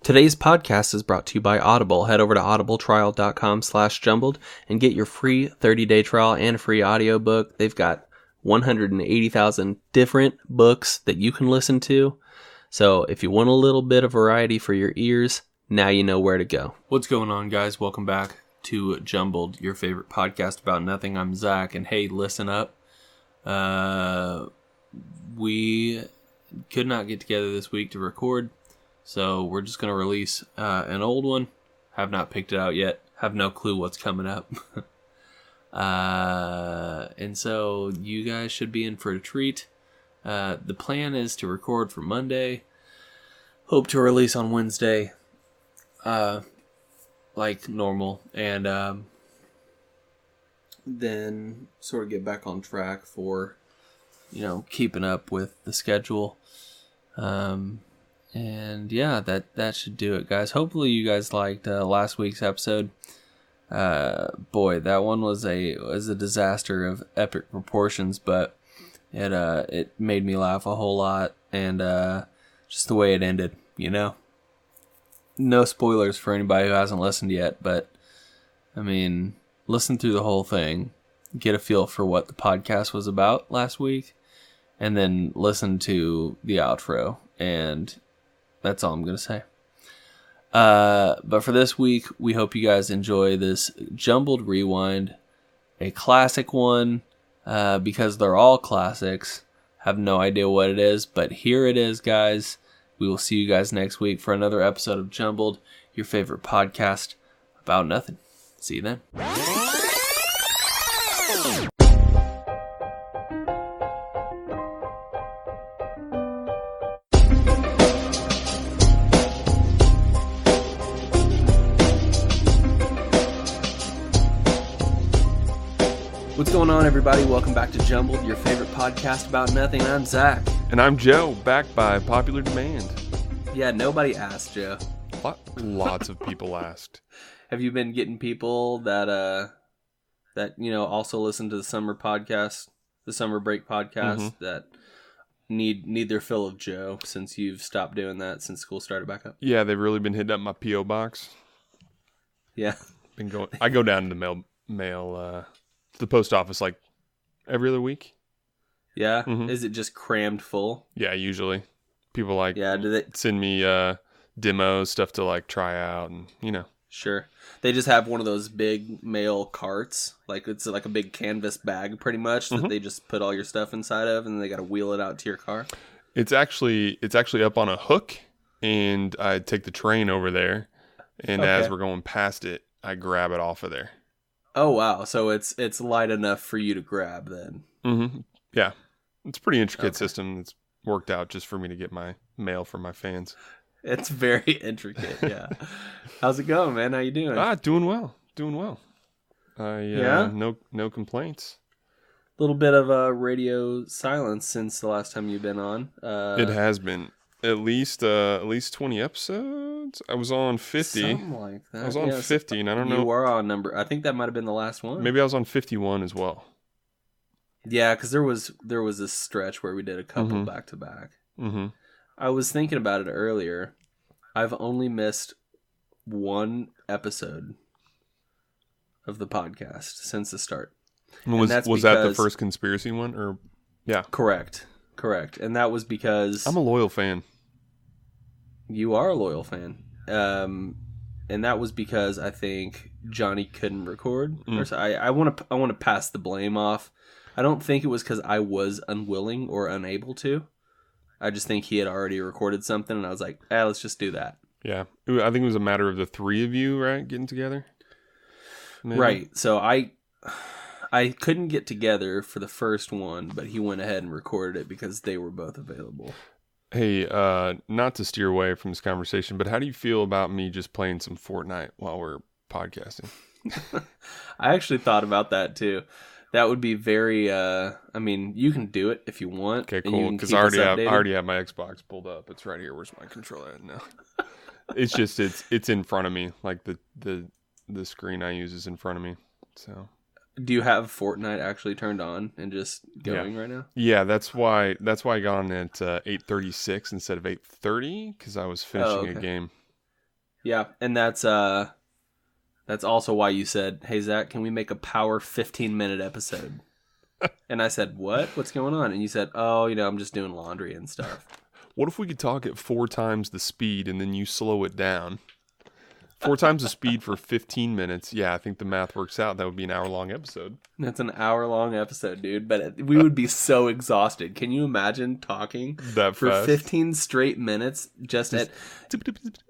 Today's podcast is brought to you by Audible. Head over to audibletrial.com/jumbled and get your free 30-day trial and a free audiobook. They've got 180,000 different books that you can listen to. So if you want a little bit of variety for your ears, now you know where to go. What's going on, guys? Welcome back to Jumbled, your favorite podcast about nothing. I'm Zach, and hey, listen up. We could not get together this week to record, so we're just going to release an old one. Have not picked it out yet. Have no clue what's coming up. And so you guys should be in for a treat. The plan is to record for Monday. Hope to release on Wednesday. Like normal. And then sort of get back on track for, keeping up with the schedule. And yeah, that should do it, guys. Hopefully you guys liked last week's episode. Boy, that one was a disaster of epic proportions, but it made me laugh a whole lot, and just the way it ended, No spoilers for anybody who hasn't listened yet, but I mean, listen through the whole thing, get a feel for what the podcast was about last week, and then listen to the outro, and that's all I'm going to say. But for this week, we hope you guys enjoy this Jumbled Rewind, a classic one, because they're all classics. Have no idea what it is, but here it is, guys. We will see you guys next week for another episode of Jumbled, your favorite podcast about nothing. See you then. What's going on, everybody? Welcome back to Jumbled, your favorite podcast about nothing. I'm Zach. And I'm Joe, back by popular demand. Yeah, nobody asked, Joe. Lots of people asked. Have you been getting people that also listen to the summer podcast, the summer break podcast, that need their fill of Joe since you've stopped doing that since school started back up? Yeah, they've really been hitting up my P.O. box. Yeah. I go down to the mail to the post office like every other week. Yeah? Is it just crammed full? Yeah, usually. People do they send me demos, stuff to try out, and Sure. They just have one of those big mail carts. It's like a big canvas bag pretty much that they just put all your stuff inside of, and they got to wheel it out to your car. It's actually up on a hook, and I take the train over there, and as we're going past it, I grab it off of there. Oh wow! So it's light enough for you to grab then. Yeah, it's a pretty intricate system. It's worked out just for me to get my mail from my fans. It's very intricate. Yeah. How's it going, man? How you doing? Doing well. No complaints. A little bit of radio silence since the last time you've been on. It has been at least 20 episodes. I was on 50. Something like that. I was on 50, and I don't know. You were on number. I think that might have been the last one. Maybe I was on 51 as well. Yeah, because there was this stretch where we did a couple back to back. I was thinking about it earlier. I've only missed one episode of the podcast since the start. Was that the first conspiracy one? Or yeah, correct. And that was because I'm a loyal fan. You are a loyal fan. And that was because I think Johnny couldn't record. So I want to pass the blame off. I don't think it was because I was unwilling or unable to. I just think he had already recorded something, and I was like, let's just do that. Yeah. I think it was a matter of the three of you, right, getting together? Maybe? Right. So I couldn't get together for the first one, but he went ahead and recorded it because they were both available. Hey, not to steer away from this conversation, but how do you feel about me just playing some Fortnite while we're podcasting? I actually thought about that, too. That would be very, you can do it if you want. Okay, cool, because I already have my Xbox pulled up. It's right here. Where's my controller at now? It's just, it's in front of me. Like the screen I use is in front of me. So Do you have Fortnite actually turned on and just going right now? Yeah, that's why I got on at 8:36 instead of 8:30 because I was finishing a game. Yeah, and that's also why you said, "Hey Zach, can we make a power 15-minute episode?" And I said, "What? What's going on?" And you said, "Oh, I'm just doing laundry and stuff." What if we could talk at 4 times the speed and then you slow it down? 4 times the speed for 15 minutes. Yeah, I think the math works out. That would be an hour-long episode. That's an hour-long episode, dude. But we would be so exhausted. Can you imagine talking that for fast? 15 straight minutes just at...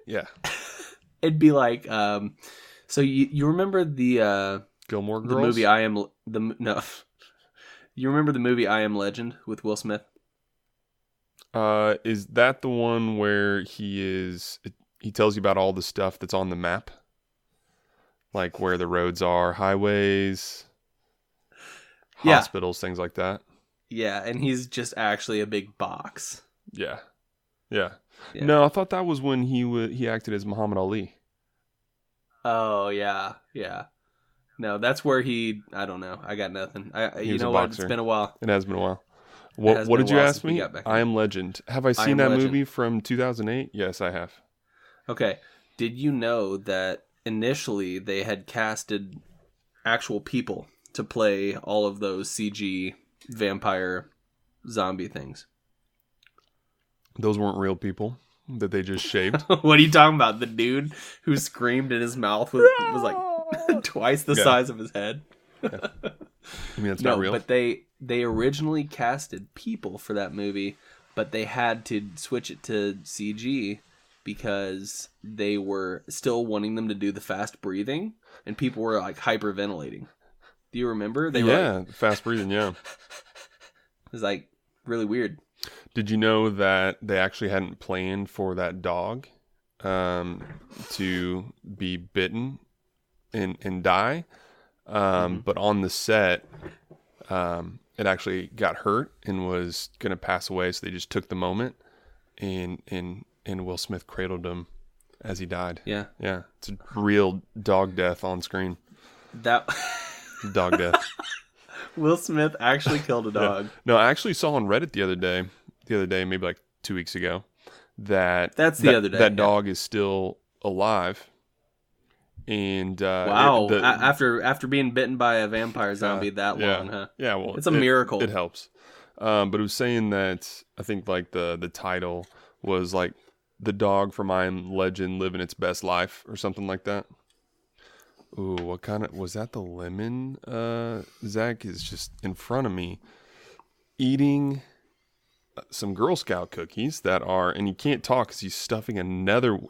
Yeah. It'd be like... So you remember the... Gilmore Girls? The movie No. You remember the movie I Am Legend with Will Smith? Is that the one where he tells you about all the stuff that's on the map? Like where the roads are, highways, hospitals, things like that? Yeah, and he's just actually a big box. Yeah. No, I thought that was when he acted as Muhammad Ali. Oh, yeah. No, that's where I don't know. I got nothing. You know what? It's been a while. It has been a while. What did you ask me? I Am Legend. Have I seen that movie from 2008? Yes, I have. Okay. Did you know that initially they had casted actual people to play all of those CG vampire zombie things? Those weren't real people that they just shaved? What are you talking about? The dude who screamed and his mouth was like twice the size of his head? Yeah. I mean, that's not real. But they originally casted people for that movie, but they had to switch it to CG because they were still wanting them to do the fast breathing, and people were like hyperventilating. Do you remember? Fast breathing, yeah. It was like really weird. Did you know that they actually hadn't planned for that dog to be bitten and die? But on the set, it actually got hurt and was going to pass away. So they just took the moment and Will Smith cradled him as he died. Yeah. Yeah. It's a real dog death on screen. Dog death. Will Smith actually killed a dog. Yeah. No, I actually saw on Reddit the other day, maybe like 2 weeks ago, that dog is still alive. And wow, after being bitten by a vampire zombie that long, huh? Yeah, well, it's a miracle. It helps. But it was saying that I think like the title was like the dog from I Am Legend living its best life or something like that. Ooh, what kind of was that? The lemon? Zach is just in front of me eating some Girl Scout cookies and he can't talk because he's stuffing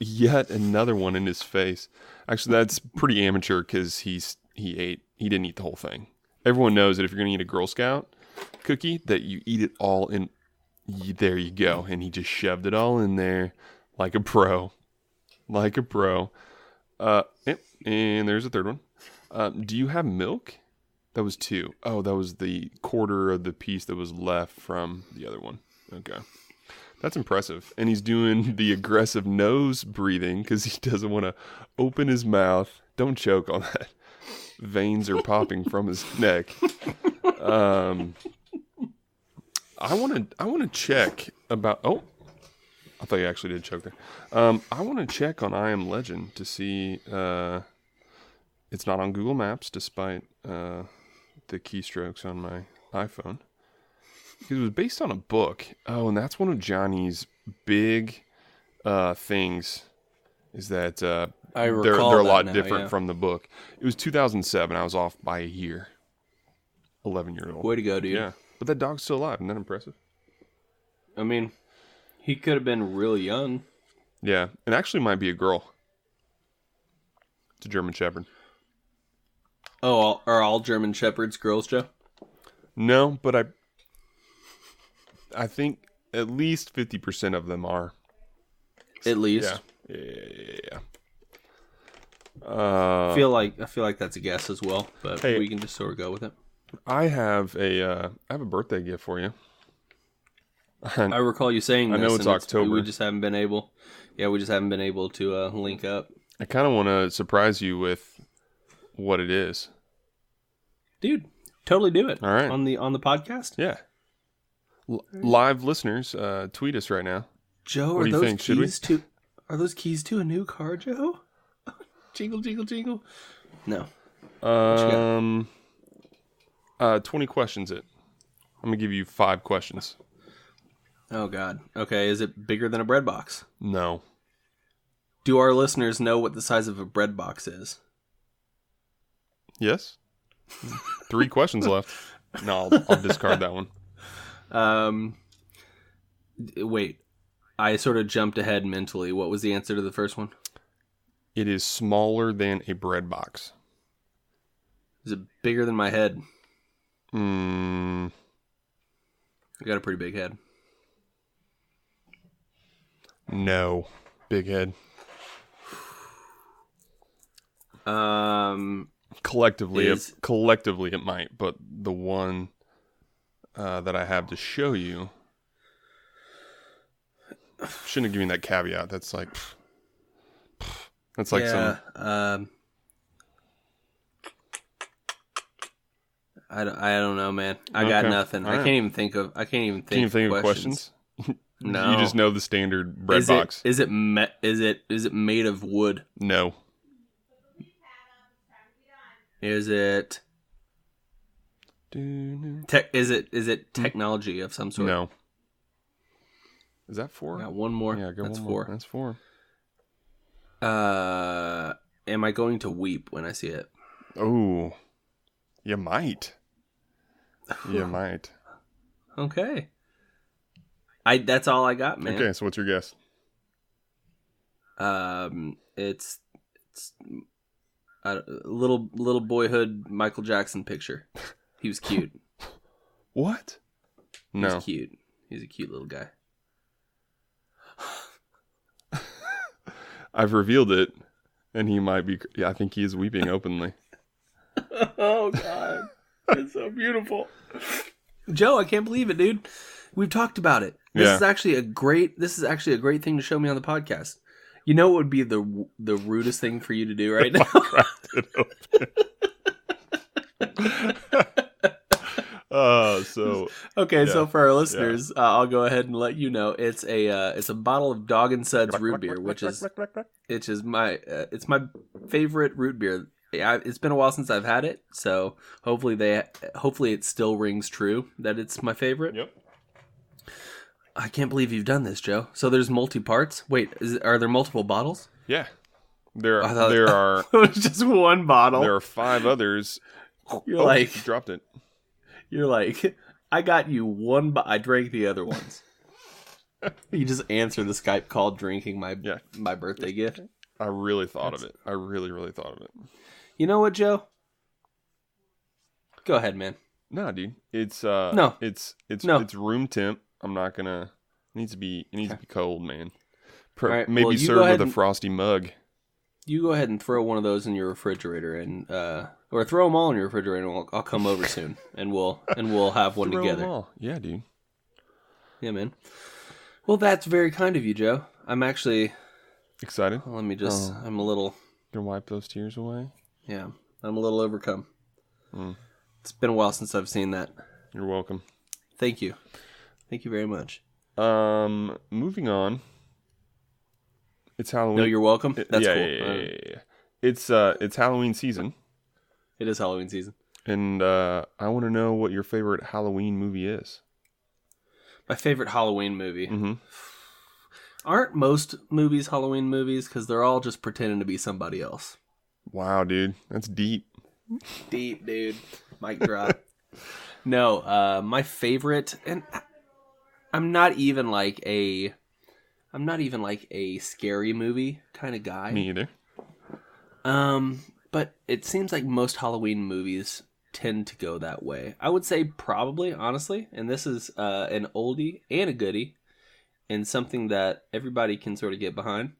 yet another one in his face. Actually, that's pretty amateur because he didn't eat the whole thing. Everyone knows that if you're going to eat a Girl Scout cookie, that you eat it all in. There you go. And he just shoved it all in there like a pro. And there's a third one. Do you have milk? That was 2. Oh, that was the quarter of the piece that was left from the other one. Okay. That's impressive. And he's doing the aggressive nose breathing because he doesn't want to open his mouth. Don't choke on that. Veins are popping from his neck. I want to check about... Oh, I thought you actually did choke there. I want to check on I Am Legend to see... it's not on Google Maps despite the keystrokes on my iPhone. It was based on a book. Oh, and that's one of Johnny's big things is that they're a lot different from the book. It was 2007. I was off by a year. 11-year-old. Way to go, dude. Yeah. But that dog's still alive. Isn't that impressive? I mean, he could have been real young. Yeah. And actually might be a girl. It's a German Shepherd. Oh, are all German Shepherds girls, Joe? No, but I think at least 50% of them are. At least? Yeah. I feel like that's a guess as well, but we can just sort of go with it. I have a birthday gift for you. I recall you saying this. I know it's October. We just haven't been able. Yeah, we just haven't been able to link up. I kind of want to surprise you with what it is. Dude, totally do it. All right. On the podcast? Yeah. Live listeners, tweet us right now. Joe, what do you think? Should we? Are those keys to a new car, Joe? Jingle, jingle, jingle. No. 20 questions I'm going to give you 5 questions. Oh, God. Okay, is it bigger than a bread box? No. Do our listeners know what the size of a bread box is? Yes. 3 questions left. No, I'll discard that one. Wait. I sort of jumped ahead mentally. What was the answer to the first one? It is smaller than a bread box. Is it bigger than my head? I got a pretty big head. No. Big head. Collectively it might, but the one that I have to show you shouldn't have given that caveat. That's like some. I don't know, man. I got nothing. Right. I can't even think of questions. No. You just know the standard bread box. Is it made of wood? No. Is it technology of some sort? No. Is that 4? Got one more. Yeah, That's one 4. More. That's 4. Am I going to weep when I see it? Oh, you might. You might. Okay. That's all I got, man. Okay, so what's your guess? It's a little boyhood Michael Jackson picture. He was cute. What? No. He was cute. He's a cute little guy. I've revealed it, and he might be. Yeah, I think he is weeping openly. Oh God, it's so beautiful, Joe. I can't believe it, dude. We've talked about it. This is actually a great thing to show me on the podcast. You know what would be the rudest thing for you to do right now? So for our listeners, I'll go ahead and let you know it's a bottle of Dog and Suds root beer, which is my favorite root beer. It's been a while since I've had it, so hopefully it still rings true that it's my favorite. Yep. I can't believe you've done this, Joe. So there's multi-parts. Wait, are there multiple bottles? Yeah, there are. It was just one bottle. There are 5 others. You're like, you dropped it. You're like, I got you one, but I drank the other ones. You just answer the Skype call drinking my birthday gift. I really thought of it. I really, really thought of it. You know what, Joe? Go ahead, man. No, dude. It's no. It's room temp. I'm not gonna. It needs to be cold, man. Right, maybe served with a frosty mug. You go ahead and throw one of those in your refrigerator, and or throw them all in your refrigerator. And I'll come over soon, and we'll have one together. Them all. Yeah, dude. Yeah, man. Well, that's very kind of you, Joe. I'm actually excited. Let me just. I'm a little. Gonna wipe those tears away. Yeah, I'm a little overcome. It's been a while since I've seen that. You're welcome. Thank you. Thank you very much. Moving on. It's Halloween. No, you're welcome. That's cool. Yeah. It's Halloween season. It is Halloween season. And I want to know what your favorite Halloween movie is. My favorite Halloween movie. Mm-hmm. Aren't most movies Halloween movies? Because they're all just pretending to be somebody else. Wow, dude. That's deep. Deep, dude. Mic drop. No, my favorite, and I'm not even like a scary movie kind of guy. Me either. But it seems like most Halloween movies tend to go that way. I would say probably, honestly, and this is an oldie and a goodie, and something that everybody can sort of get behind.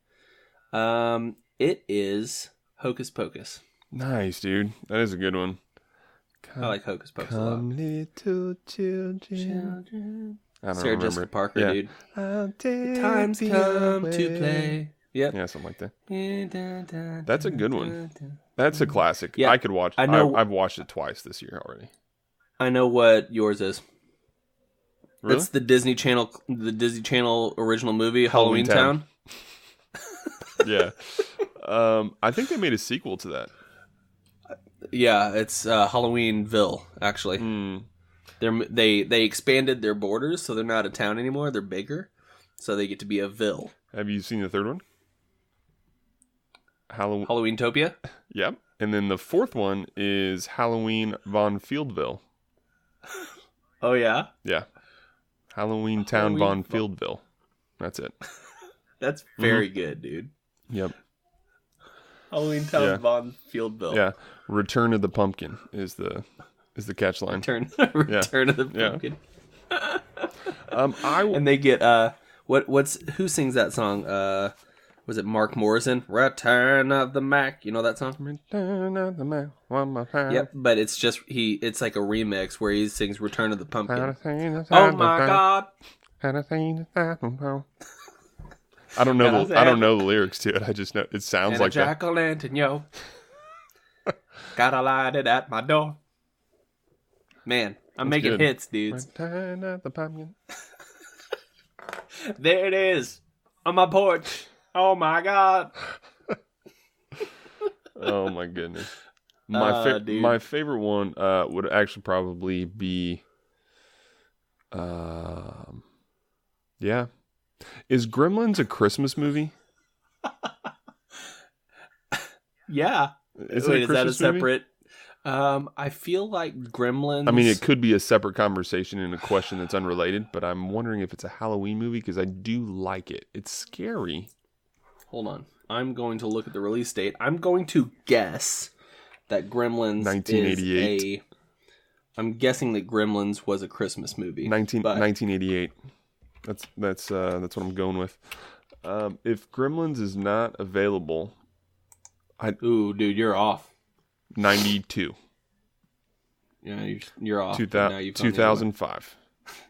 It is Hocus Pocus. Nice, dude. That is a good one. I like Hocus Pocus a lot. Come little children. I don't Sarah remember. Jessica Parker, dude. The time's come to play. Yep. Yeah, something like that. That's a good one. That's a classic. Yeah, I could watch it. I know. I've watched it twice this year already. I know what yours is. Really? It's the Disney Channel original movie, Halloween Town. Yeah. I think they made a sequel to that. Yeah, it's Halloweenville, actually. They expanded their borders, so they're not a town anymore. They're bigger, so they get to be a ville. Have you seen the third one? Halloweentopia? Yep. And then the fourth one is Halloween Von Fieldville. Oh, yeah? Yeah. Halloween Town Von Fieldville. That's it. That's very good, dude. Yep. Halloween Town Von Fieldville. Yeah. Return of the Pumpkin is the catch line. Return of the Pumpkin. And they get who sings that song? Was it Mark Morrison? Return of the Mac. You know that song? Return of the Mac. One more time. Yep, but it's just it's like a remix where he sings Return of the Pumpkin. Oh my God. I don't know the lyrics to it. I just know it sounds like that. Jack-o'-lantern, yo. Gotta light it at my door. Man, I'm making hits, dudes. Return of the Pumpkin. There it is. On my porch. Oh my God. Oh my goodness. My favorite one would actually probably be yeah. Is Gremlins a Christmas movie? Yeah. Is that a separate I feel like Gremlins. I mean, it could be a separate conversation and a question that's unrelated, but I'm wondering if it's a Halloween movie because I do like it. It's scary. Hold on. I'm going to look at the release date. I'm going to guess that Gremlins 1988. I'm guessing that Gremlins was a Christmas movie. 1988. That's what I'm going with. If Gremlins is not available, ooh, dude, you're off. 92. Yeah, you're off. 2005.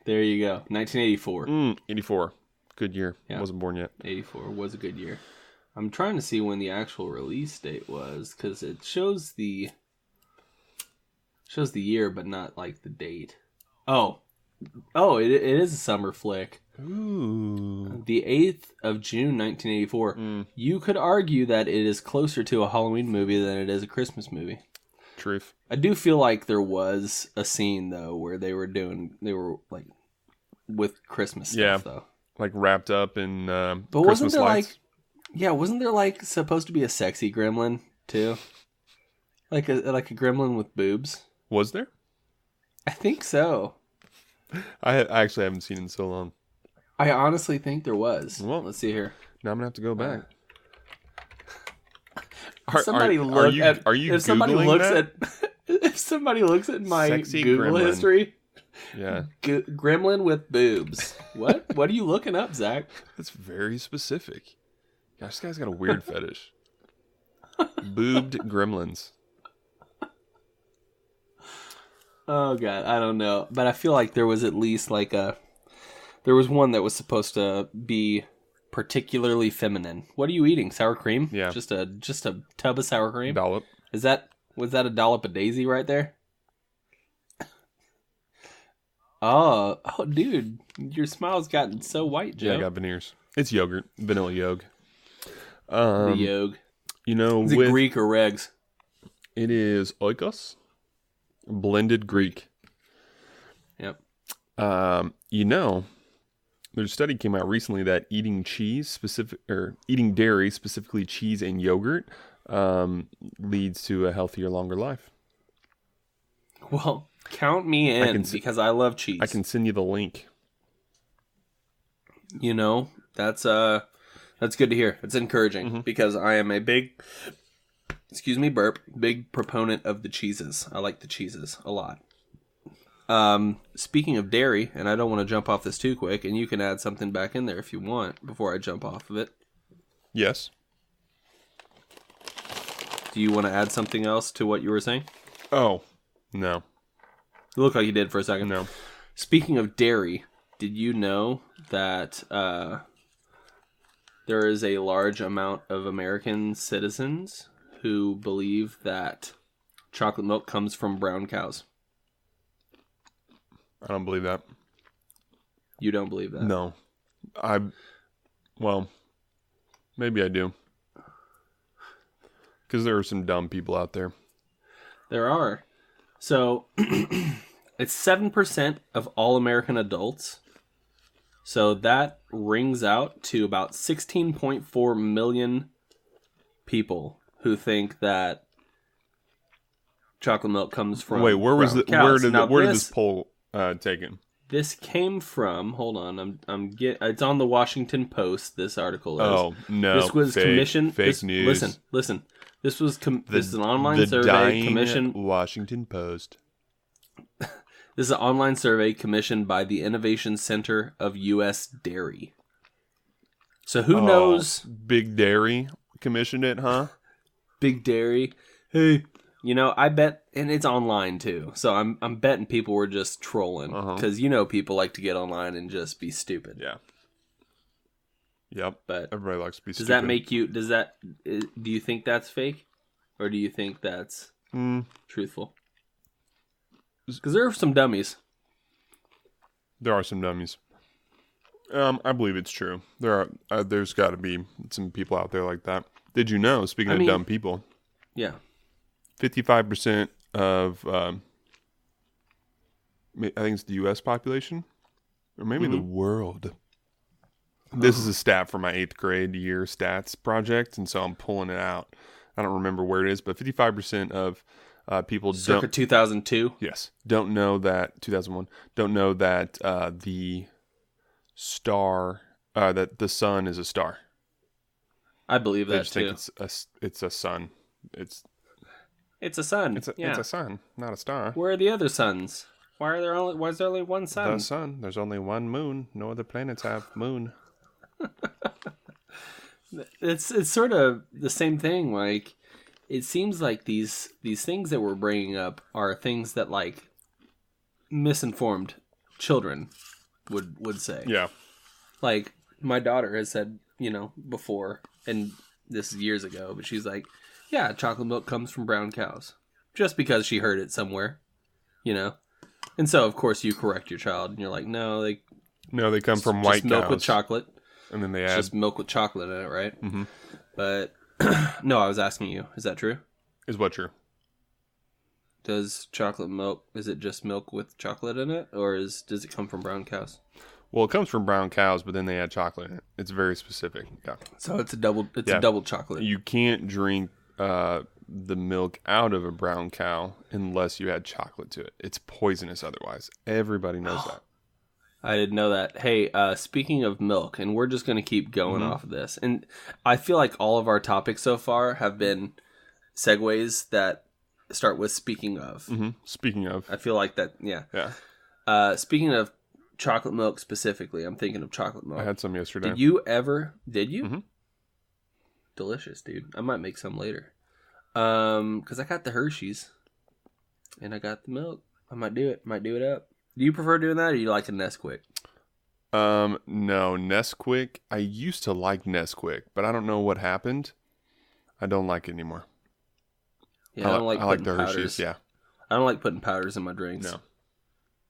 There you go. 1984. 84. Good year. Yeah. Wasn't born yet. 84 was a good year. I'm trying to see when the actual release date was because it shows the year, but not like the date. Oh, it is a summer flick. Ooh. The 8th of June, 1984. You could argue that it is closer to a Halloween movie than it is a Christmas movie. Truth. I do feel like there was a scene though where they were like with Christmas stuff though. Like wrapped up in but Christmas lights. Wasn't there like supposed to be a sexy gremlin too? Like a gremlin with boobs? Was there? I think so. I actually haven't seen it in so long. I honestly think there was. Well, let's see here. Now I'm gonna have to go back. If somebody looks at my sexy Google gremlin. history, yeah, gremlin with boobs. What are you looking up, Zach? That's very specific. Gosh, this guy's got a weird fetish. Boobed gremlins. Oh God, I don't know, but I feel like there was at least there was one that was supposed to be particularly feminine. What are you eating? Sour cream? Yeah, just a tub of sour cream. Dollop. Was that a dollop of Daisy right there? Oh, dude, your smile's gotten so white, Joe. Yeah, I got veneers. It's yogurt, vanilla yogurt. The yogurt. You know, is it Greek or regs? It is oikos, blended Greek. Yep. You know, there's a study came out recently that eating dairy, specifically cheese and yogurt, leads to a healthier, longer life. Well, count me in because I love cheese. I can send you the link. You know, that's good to hear. It's encouraging because I am a big proponent of the cheeses. I like the cheeses a lot. Speaking of dairy, and I don't want to jump off this too quick, and you can add something back in there if you want before I jump off of it. Yes. Do you want to add something else to what you were saying? Oh, no. It looked like you did for a second. No. Speaking of dairy, did you know that there is a large amount of American citizens who believe that chocolate milk comes from brown cows? I don't believe that. You don't believe that? No. Well, maybe I do. Because there are some dumb people out there. There are. So it's 7% of all American adults. So that rings out to about 16.4 million people who think that chocolate milk comes from. Wait, where was brown the cows. where did this poll taken? This came from. Hold on, it's on the Washington Post. This article is. Oh no! This was commissioned. Fake news. Listen. This was this is an online survey commissioned. Washington Post. This is an online survey commissioned by the Innovation Center of U.S. Dairy. So who knows? Big Dairy commissioned it, huh? Big Dairy. Hey, I bet, and it's online too. So I'm betting people were just trolling because people like to get online and just be stupid. Yeah. Yep. But everybody likes to be stupid. Does that make you? Do you think that's fake, or do you think that's truthful? Because there are some dummies. There are some dummies. I believe it's true. There's got to be some people out there like that. Did you know? Speaking of dumb people, yeah, 55% of I think it's the U.S. population, or maybe the world. This is a stat for my 8th grade year stats project, and so I'm pulling it out. I don't remember where it is, but 55% of people circa 2002. Yes, don't know that 2001. Don't know that the star that the sun is a star. I believe that too. Think it's a sun. It's a sun. It's a sun, not a star. Where are the other suns? Why is there only one sun? The sun. There's only one moon. No other planets have moon. It's sort of the same thing. Like, it seems like these things that we're bringing up are things that like misinformed children would say. Yeah. Like, my daughter has said, before, and this is years ago, but she's like, yeah, chocolate milk comes from brown cows. Just because she heard it somewhere, And so, of course, you correct your child, and you're like, no, they come from white milk cows. with chocolate. And then they It's add just milk with chocolate in it, right? Mm-hmm. But, no, I was asking you, is that true? Is what true? Does chocolate milk, is it just milk with chocolate in it? Or does it come from brown cows? Well, it comes from brown cows, but then they add chocolate in it. It's very specific. Yeah. So it's a double chocolate. You can't drink the milk out of a brown cow unless you add chocolate to it. It's poisonous otherwise. Everybody knows that. I didn't know that. Hey, speaking of milk, and we're just going to keep going off of this. And I feel like all of our topics so far have been segues that start with speaking of. Mm-hmm. Speaking of. I feel like that, yeah. Yeah. Speaking of chocolate milk specifically, I'm thinking of chocolate milk. I had some yesterday. Did you? Mm-hmm. Delicious, dude. I might make some later. Because I got the Hershey's and I got the milk. I might do it. Might do it up. Do you prefer doing that, or do you like a Nesquik? No, Nesquik. I used to like Nesquik, but I don't know what happened. I don't like it anymore. Yeah, I don't like. I like the powders. Hershey's. Yeah, I don't like putting powders in my drinks.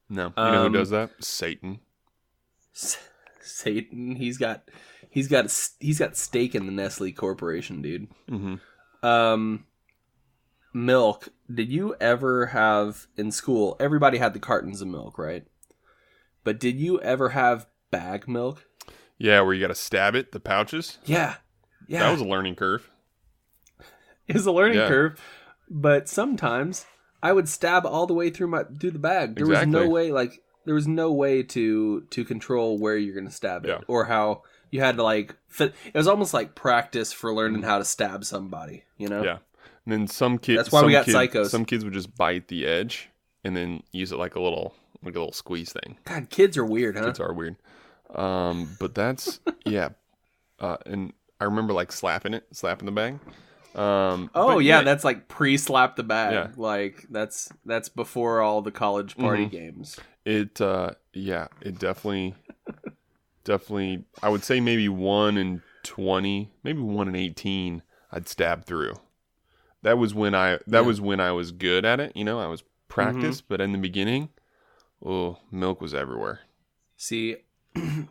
No. You know who does that? Satan. Satan. He's got stake in the Nestle Corporation, dude. Mm-hmm. Milk. Did you ever have in school? Everybody had the cartons of milk, right? But did you ever have bag milk? Yeah, where you got to stab it, the pouches. Yeah. That was a learning curve. It was a learning curve, but sometimes I would stab all the way through the bag. There was no way to control where you're going to stab it or how you had to fit. It was almost like practice for learning how to stab somebody, Yeah. And then some kids. That's why we got psychos. Some kids would just bite the edge and then use it like a little squeeze thing. God, kids are weird, huh? Kids are weird. But that's and I remember slapping the bag. That's like pre-slap the bag. Yeah. Like that's before all the college party games. It definitely I would say maybe 1 in 20, maybe 1 in 18 I'd stab through. That was when I was good at it, I was practiced, but in the beginning, milk was everywhere. See,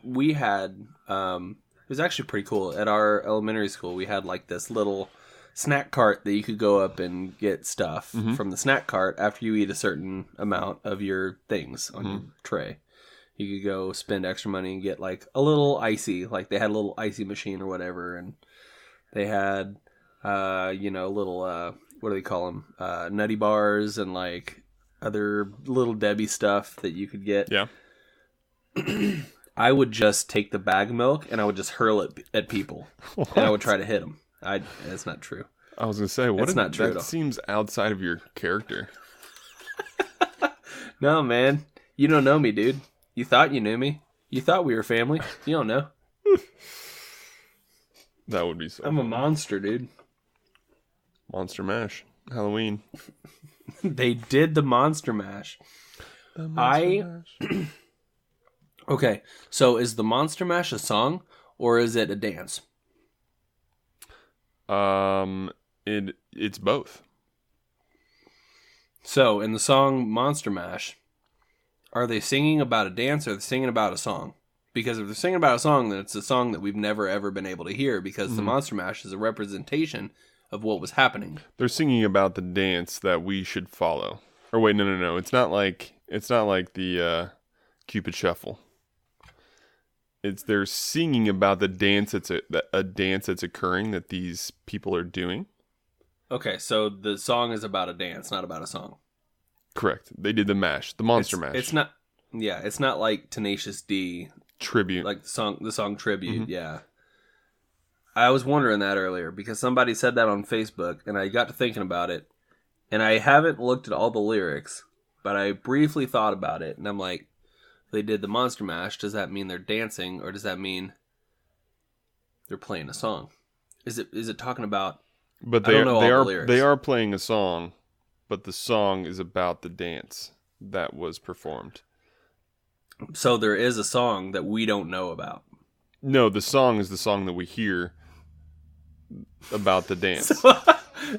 we had it was actually pretty cool. At our elementary school, we had this little snack cart that you could go up and get stuff from the snack cart after you eat a certain amount of your things on your tray. You could go spend extra money and get like a little icy, like they had a little icy machine or whatever, and they had, little, what do they call them? Nutty bars and like other little Debbie stuff that you could get. Yeah. I would just take the bag of milk and I would just hurl it at people. What? And I would try to hit them. That's not true. I was going to say, That's not true at that all. seems outside of your character. No, man. You don't know me, dude. You thought you knew me. You thought we were family. You don't know. That would be so I'm a funny. monster, dude. Monster Mash. Halloween. They did the Monster Mash. Mash. Okay, so is the Monster Mash a song or is it a dance? It's both. So in the song Monster Mash, are they singing about a dance or are they singing about a song? Because if they're singing about a song, then it's a song that we've never ever been able to hear because the Monster Mash is a representation of what was happening. They're singing about the dance that we should follow. Or wait, no. It's not like the Cupid Shuffle. They're singing about the dance a dance that's occurring that these people are doing. Okay, so the song is about a dance, not about a song. Correct. They did the mash, the Monster Mash. It's not. Yeah, it's not like Tenacious D tribute. like the song Tribute. Yeah, I was wondering that earlier because somebody said that on Facebook, and I got to thinking about it, and I haven't looked at all the lyrics, but I briefly thought about it, and I'm like, they did the Monster Mash. Does that mean they're dancing, or does that mean they're playing a song? Is it talking about? But I don't know all the lyrics. They are playing a song, but the song is about the dance that was performed. So there is a song that we don't know about. No, the song is the song that we hear about the dance.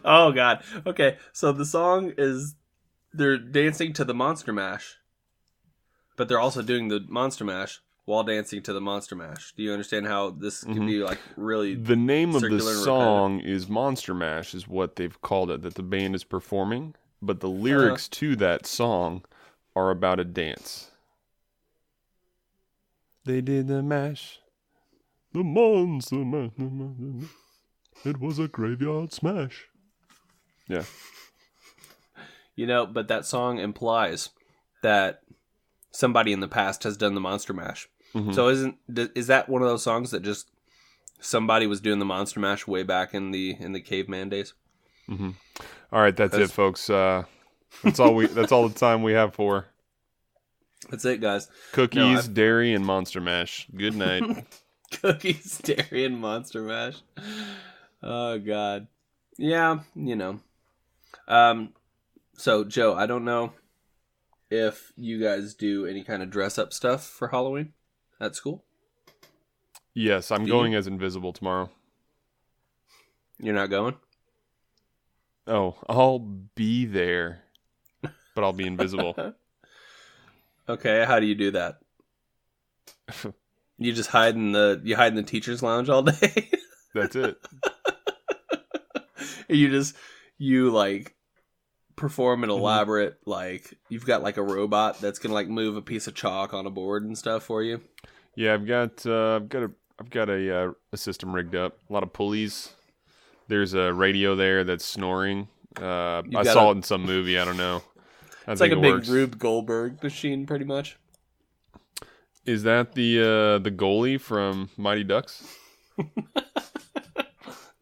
Oh God. Okay, so the song is they're dancing to the Monster Mash, but they're also doing the Monster Mash while dancing to the Monster Mash. Do you understand how this can be like really? The name of the circular and song is Monster Mash, is what they've called it, that the band is performing. But the lyrics to that song are about a dance. They did the mash. The Monster Mash. It was a graveyard smash. Yeah. But that song implies that somebody in the past has done the Monster Mash. So is that one of those songs that just somebody was doing the Monster Mash way back in the caveman days? All right, that's it, folks. That's all the time we have for That's it, guys. cookies, dairy, and Monster Mash. Good night. Cookies, dairy, and Monster Mash. Oh God. Yeah, So Joe, I don't know if you guys do any kind of dress up stuff for Halloween at school. Yes, I'm going as Invisible tomorrow. You're not going? Oh, I'll be there, but I'll be invisible. Okay, how do you do that? You just hide in the teacher's lounge all day? That's it. you like perform an elaborate you've got like a robot that's gonna like move a piece of chalk on a board and stuff for you. Yeah, I've got a system rigged up. A lot of pulleys. There's a radio there that's snoring. I saw it in some movie. I don't know. It's like a big Rube Goldberg machine, pretty much. Is that the goalie from Mighty Ducks?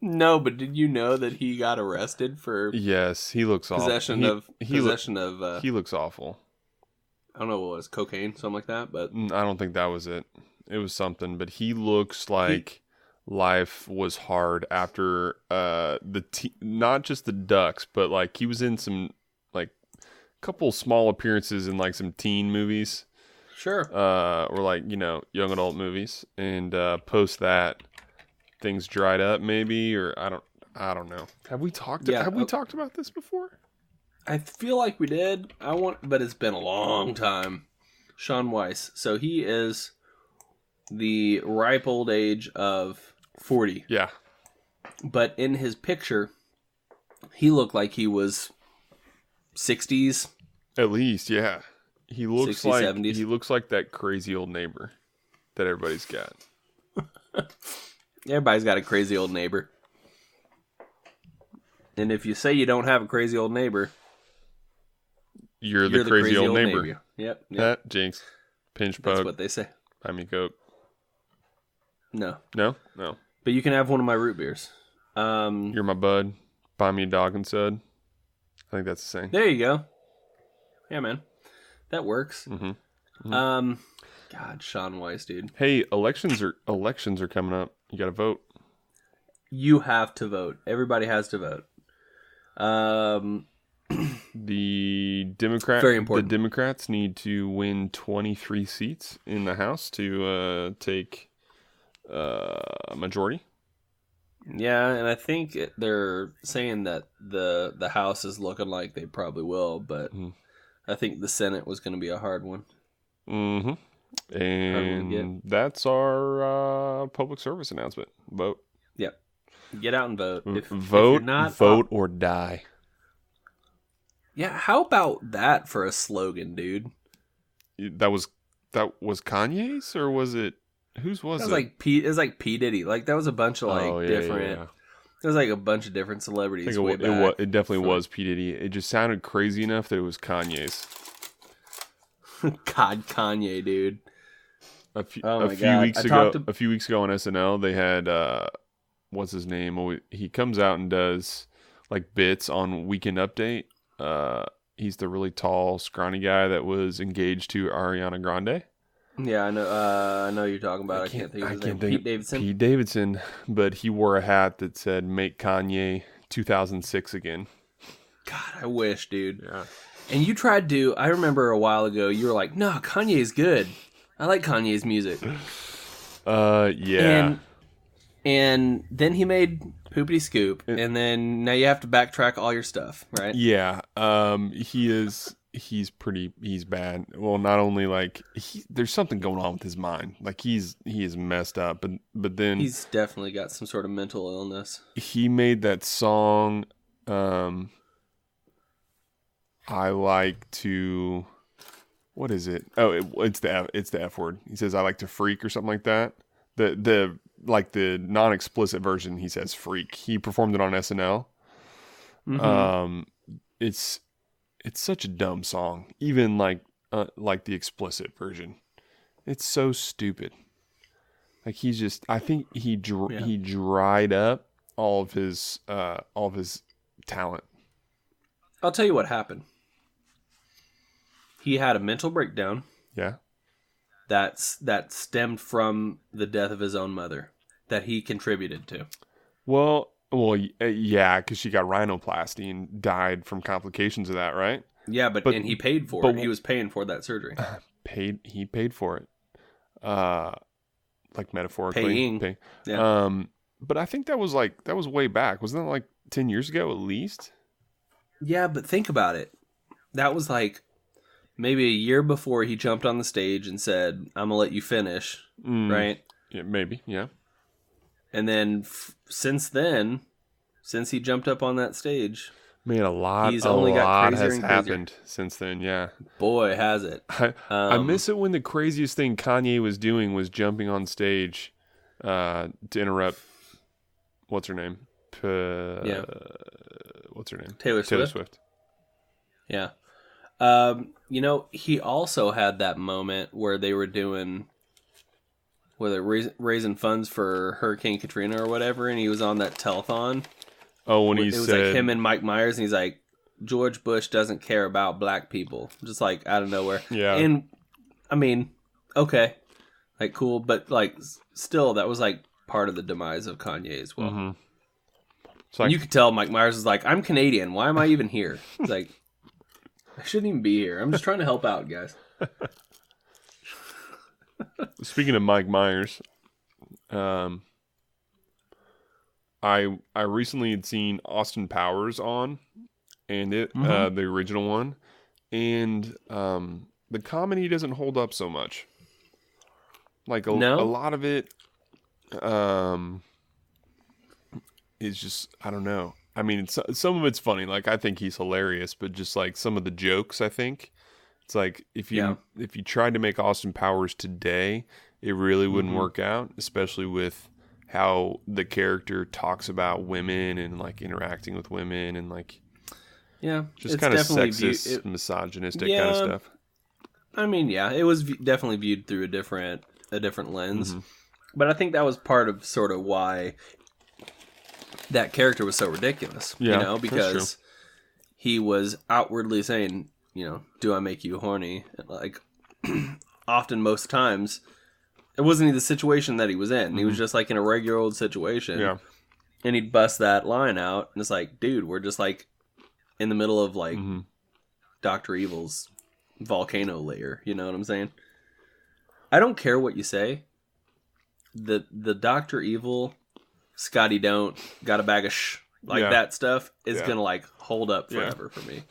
No, but did you know that he got arrested for? Yes, he looks awful. He looks awful. I don't know what it was, cocaine, something like that. But I don't think that was it. It was something, but he looks like life was hard after not just the Ducks, but like he was in some like couple small appearances in like some teen movies. Sure. Or like, young adult movies, and post that things dried up maybe, or I don't know. Have we talked about this before? I feel like we did. But it's been a long time. Sean Weiss. So he is the ripe old age of 40. Yeah. But in his picture, He looked like he was 60s. At least, yeah. He looks 60s, like 70s. he looks like that crazy old neighbor that everybody's got. Everybody's got a crazy old neighbor. And if you say you don't have a crazy old neighbor, you're the crazy old neighbor. Yep. That jinx. Pinch poke. That's what they say. Buy me Coke. No. No? But you can have one of my root beers. You're my bud. Buy me a dog and sud. I think that's the saying. There you go. Yeah, man. That works. Mm-hmm. God, Sean Weiss, dude. Hey, elections are coming up. You got to vote. You have to vote. Everybody has to vote. The Very important. The Democrats need to win 23 seats in the House to take a majority. Yeah, and I think they're saying that the House is looking like they probably will, but I think the Senate was going to be a hard one. Mm-hmm. And that's our public service announcement. Vote. Yep. Get out and vote. Vote. If you're not, vote or die. Yeah, how about that for a slogan, dude? That was Kanye's, or was it? Whose was it? It was like P Diddy. Like that was a bunch of different. Yeah. There was like a bunch of different celebrities. I think it definitely was P Diddy. It just sounded crazy enough that it was Kanye's. God, Kanye, dude. A few weeks ago on SNL, they had what's his name? Well, he comes out and does like bits on Weekend Update. He's the really tall, scrawny guy that was engaged to Ariana Grande. Yeah, I know you're talking about. I can't think of his name. Pete Davidson. Pete Davidson, but he wore a hat that said "Make Kanye 2006 again." God, I wish, dude. Yeah. And you tried to. I remember a while ago, you were like, "No, Kanye's good. I like Kanye's music." Yeah. And then he made Poopity Scoop, and then now you have to backtrack all your stuff, right? Yeah. He's bad. Well, not only like there's something going on with his mind. Like he is messed up, but then he's definitely got some sort of mental illness. He made that song. I like to. What is it? Oh, it's the F word. He says I like to freak or something like that. The non-explicit version, he says freak. He performed it on SNL. Mm-hmm. It's such a dumb song. Even like the explicit version. It's so stupid. Like I think he dried up all of his talent. I'll tell you what happened. He had a mental breakdown. Yeah. That stemmed from the death of his own mother that he contributed to. Well, yeah, because she got rhinoplasty and died from complications of that, right? Yeah, but he paid for it. He was paying for that surgery. He paid for it. Like metaphorically. Paying. Yeah. But I think that was way back. Wasn't that like 10 years ago at least? Yeah, but think about it. That was like maybe a year before he jumped on the stage and said, "I'm gonna let you finish," right? Yeah, maybe. Yeah. And then since he jumped up on that stage, man, a lot has happened since then. Yeah, boy, has it. I miss it when the craziest thing Kanye was doing was jumping on stage to interrupt. What's her name? What's her name? Taylor Swift. Yeah. He also had that moment where they were raising funds for Hurricane Katrina or whatever, and he was on that telethon. Oh, when it was like him and Mike Myers, and he's like, George Bush doesn't care about black people, just like out of nowhere. Yeah. And I mean, okay, like cool, but like still, that was like part of the demise of Kanye as well. Mm-hmm. So you could tell Mike Myers is like, I'm Canadian. Why am I even here? It's like, I shouldn't even be here. I'm just trying to help out, guys. Speaking of Mike Myers, I recently had seen Austin Powers on, and the original one, and the comedy doesn't hold up so much. Like a lot of it is just, I don't know. I mean, some of it's funny. Like, I think he's hilarious, but just like some of the jokes, I think it's like if you tried to make Austin Powers today, it really wouldn't work out, especially with how the character talks about women and like interacting with women and like just kind of sexist, misogynistic kind of stuff. I mean, it was definitely viewed through a different lens, but I think that was part of sort of why that character was so ridiculous, because he was outwardly saying, do I make you horny? Like, often, most times, it wasn't the situation that he was in. He was just like in a regular old situation. Yeah. And he'd bust that line out, and it's like, dude, we're just like in the middle of like Dr. Evil's volcano layer. You know what I'm saying? I don't care what you say. The Dr. Evil, Scotty don't, got a bag of that stuff is going to like hold up forever for me.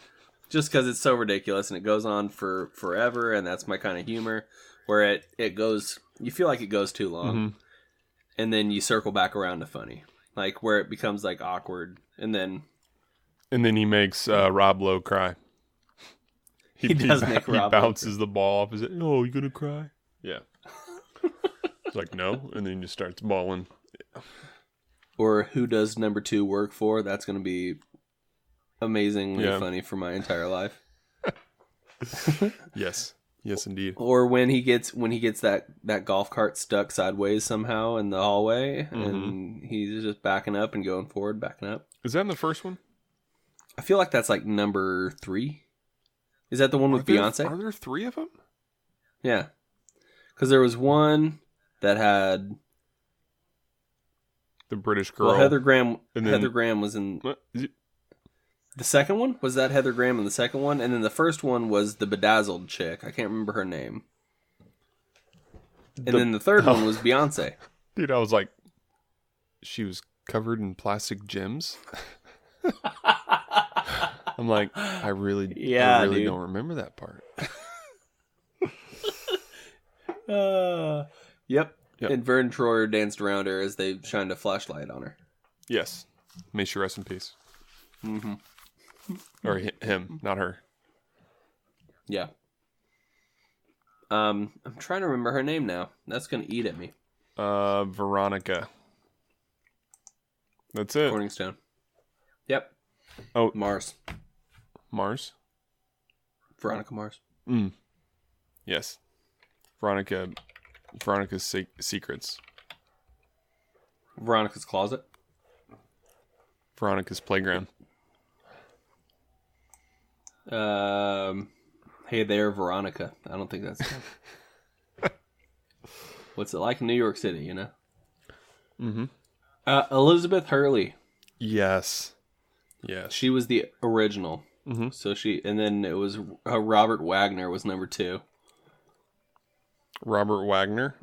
Just because it's so ridiculous and it goes on for forever, and that's my kind of humor, where it goes, you feel like it goes too long, and then you circle back around to funny, like where it becomes like awkward, and then he makes Rob Lowe cry. He does make Rob. He bounces the ball off his head. Oh, you gonna cry? Yeah. It's like, no, and then he just starts bawling. Yeah. Or who does number 2 work for? That's going to be amazingly funny for my entire life. Yes, indeed. Or when he gets that golf cart stuck sideways somehow in the hallway, and he's just backing up and going forward, backing up. Is that in the first one? I feel like that's like number 3. Is that the one with Beyonce? Are there 3 of them? Yeah, because there was one that had the British girl. Well, Heather Graham was in the second one. Was that Heather Graham in the second one? And then the first one was the bedazzled chick. I can't remember her name. And then the third one was Beyonce. Dude, I was like, she was covered in plastic gems. I'm like, I really don't remember that part. Yep. And Vern Troyer danced around her as they shined a flashlight on her. Yes. May she rest in peace. Or him, not her. Yeah. I'm trying to remember her name now. That's going to eat at me. Veronica. That's it. Corningstone. Yep. Oh. Mars. Veronica Mars. Yes. Veronica's Secrets. Veronica's Closet. Veronica's Playground. Hey there, Veronica. I don't think that's What's it like in New York City, you know? Elizabeth Hurley. Yes. She was the original. So and then it was Robert Wagner was number 2. Robert Wagner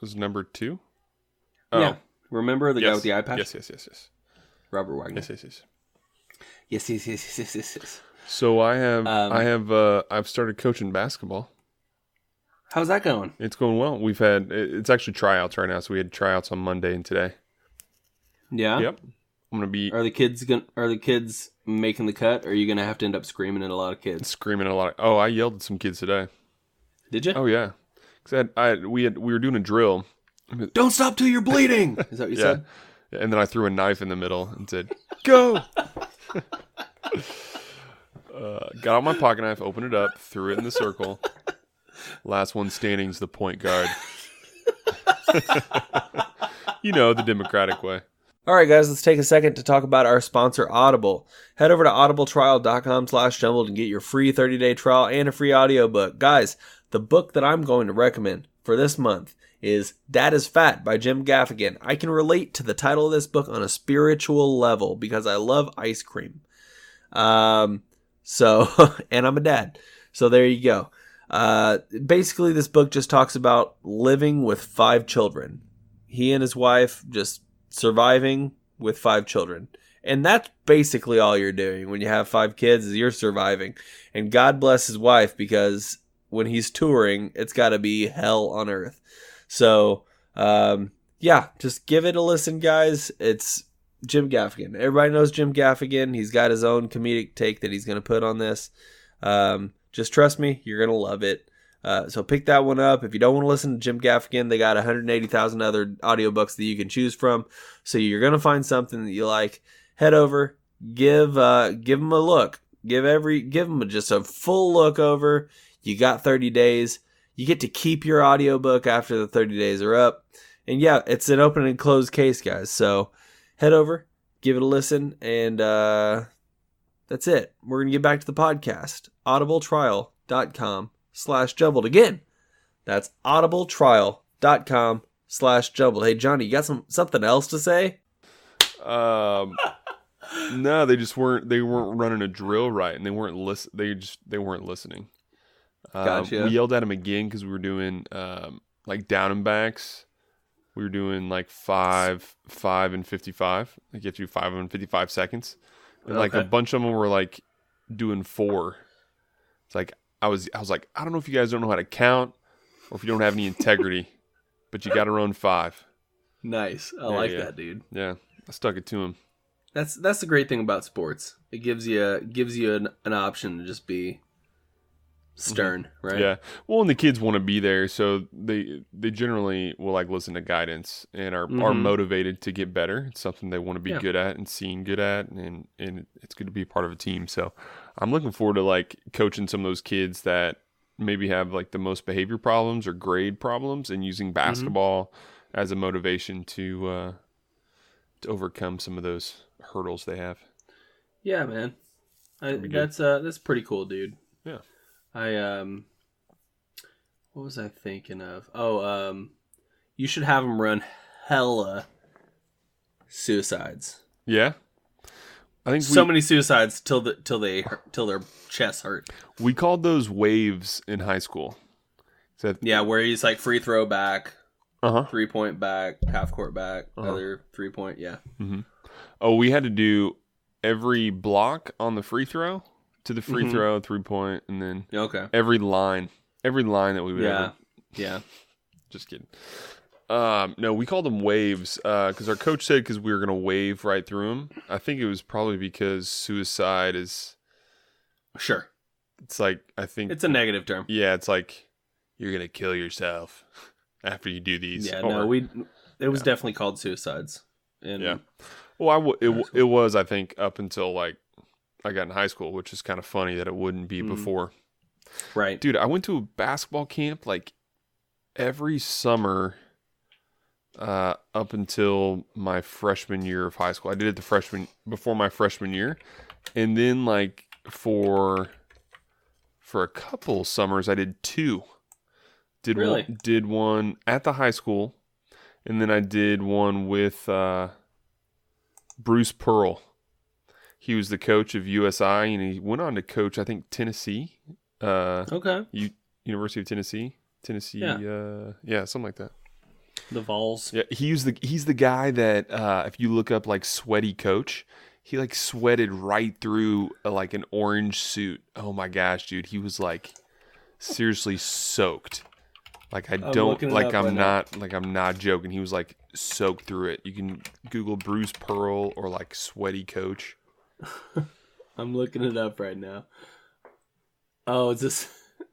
was number 2? Oh. Yeah. Remember the guy with the eye patch? Yes. Robert Wagner. Yes. So I've started coaching basketball. How's that going? It's going well. It's actually tryouts right now. So we had tryouts on Monday and today. Yeah. Yep. I'm gonna be. Are the kids making the cut? Or are you gonna have to end up screaming at a lot of kids? I yelled at some kids today. Did you? Oh yeah. Cause we were doing a drill. Don't stop till you're bleeding. Is that what you said? Yeah. And then I threw a knife in the middle and said, "Go." Got out my pocket knife, opened it up, threw it in the circle. Last one standing is the point guard. The Democratic way. All right, guys, let's take a second to talk about our sponsor, Audible. Head over to audibletrial.com/jumbled and get your free 30-day trial and a free audiobook. Guys, the book that I'm going to recommend for this month is Dad is Fat by Jim Gaffigan. I can relate to the title of this book on a spiritual level because I love ice cream. And I'm a dad. So there you go. Basically, this book just talks about living with 5 children. He and his wife just surviving with 5 children. And that's basically all you're doing when you have 5 kids is you're surviving. And God bless his wife because when he's touring, it's got to be hell on earth. So, just give it a listen, guys. It's Jim Gaffigan. Everybody knows Jim Gaffigan. He's got his own comedic take that he's going to put on this. Just trust me, you're going to love it. So pick that one up. If you don't want to listen to Jim Gaffigan, they got 180,000 other audiobooks that you can choose from. So you're going to find something that you like. Head over, give them a look. Give them just a full look over. You got 30 days. You get to keep your audiobook after the 30 days are up. And yeah, it's an open and closed case, guys. So head over, give it a listen, and that's it. We're going to get back to the podcast. audibletrial.com/jumbled. Again, that's audibletrial.com/jumbled. Hey, Johnny, you got something else to say? No, they weren't running a drill right, and they weren't listening. Gotcha. We yelled at them again because we were doing like down and backs. We were doing like 5 and 55. Like you have to do 5 and 55 seconds. And like a bunch of them were like doing 4. It's like I was like, I don't know if you guys don't know how to count or if you don't have any integrity, but you got to run 5. Nice. I like that, dude. Yeah, I stuck it to him. That's the great thing about sports. It gives you an option to just be stern, right? Yeah. Well, and the kids want to be there, so they generally will like listen to guidance and are motivated to get better. It's something they want to be good at and seen good at, and it's good to be part of a team. So I'm looking forward to like coaching some of those kids that maybe have like the most behavior problems or grade problems, and using basketball as a motivation to overcome some of those hurdles they have. Yeah, man. That's pretty cool, dude. Yeah. What was I thinking of? You should have them run hella suicides. Yeah. I think so many suicides till their chests hurt. We called those waves in high school. Where he's like free throw back, 3-point back, half court back, other 3-point, Mm-hmm. Oh, we had to do every block on the free throw to the free throw, 3-point, and then every line that we would ever. Yeah. Just kidding. No, we called them waves because our coach said because we were going to wave right through them. I think it was probably because suicide is... Sure. It's like, I think... It's a negative term. Yeah, it's like, you're going to kill yourself after you do these. Yeah, it was definitely called suicides. Yeah. Well, it was, I think, up until like I got in high school, which is kind of funny that it wouldn't be before. Right. Dude, I went to a basketball camp like every summer up until my freshman year of high school. I did it before my freshman year. And then like for a couple summers I did 2. Did one at the high school, and then I did one with Bruce Pearl. He was the coach of USI, and he went on to coach, I think, Tennessee. University of Tennessee. Yeah, something like that. The Vols. Yeah, he's the guy that if you look up like sweaty coach, he like sweated right through like an orange suit. Oh my gosh, dude, he was like seriously soaked. Like I'm not joking. He was like soaked through it. You can Google Bruce Pearl or like sweaty coach. I'm looking it up right now. Oh, is this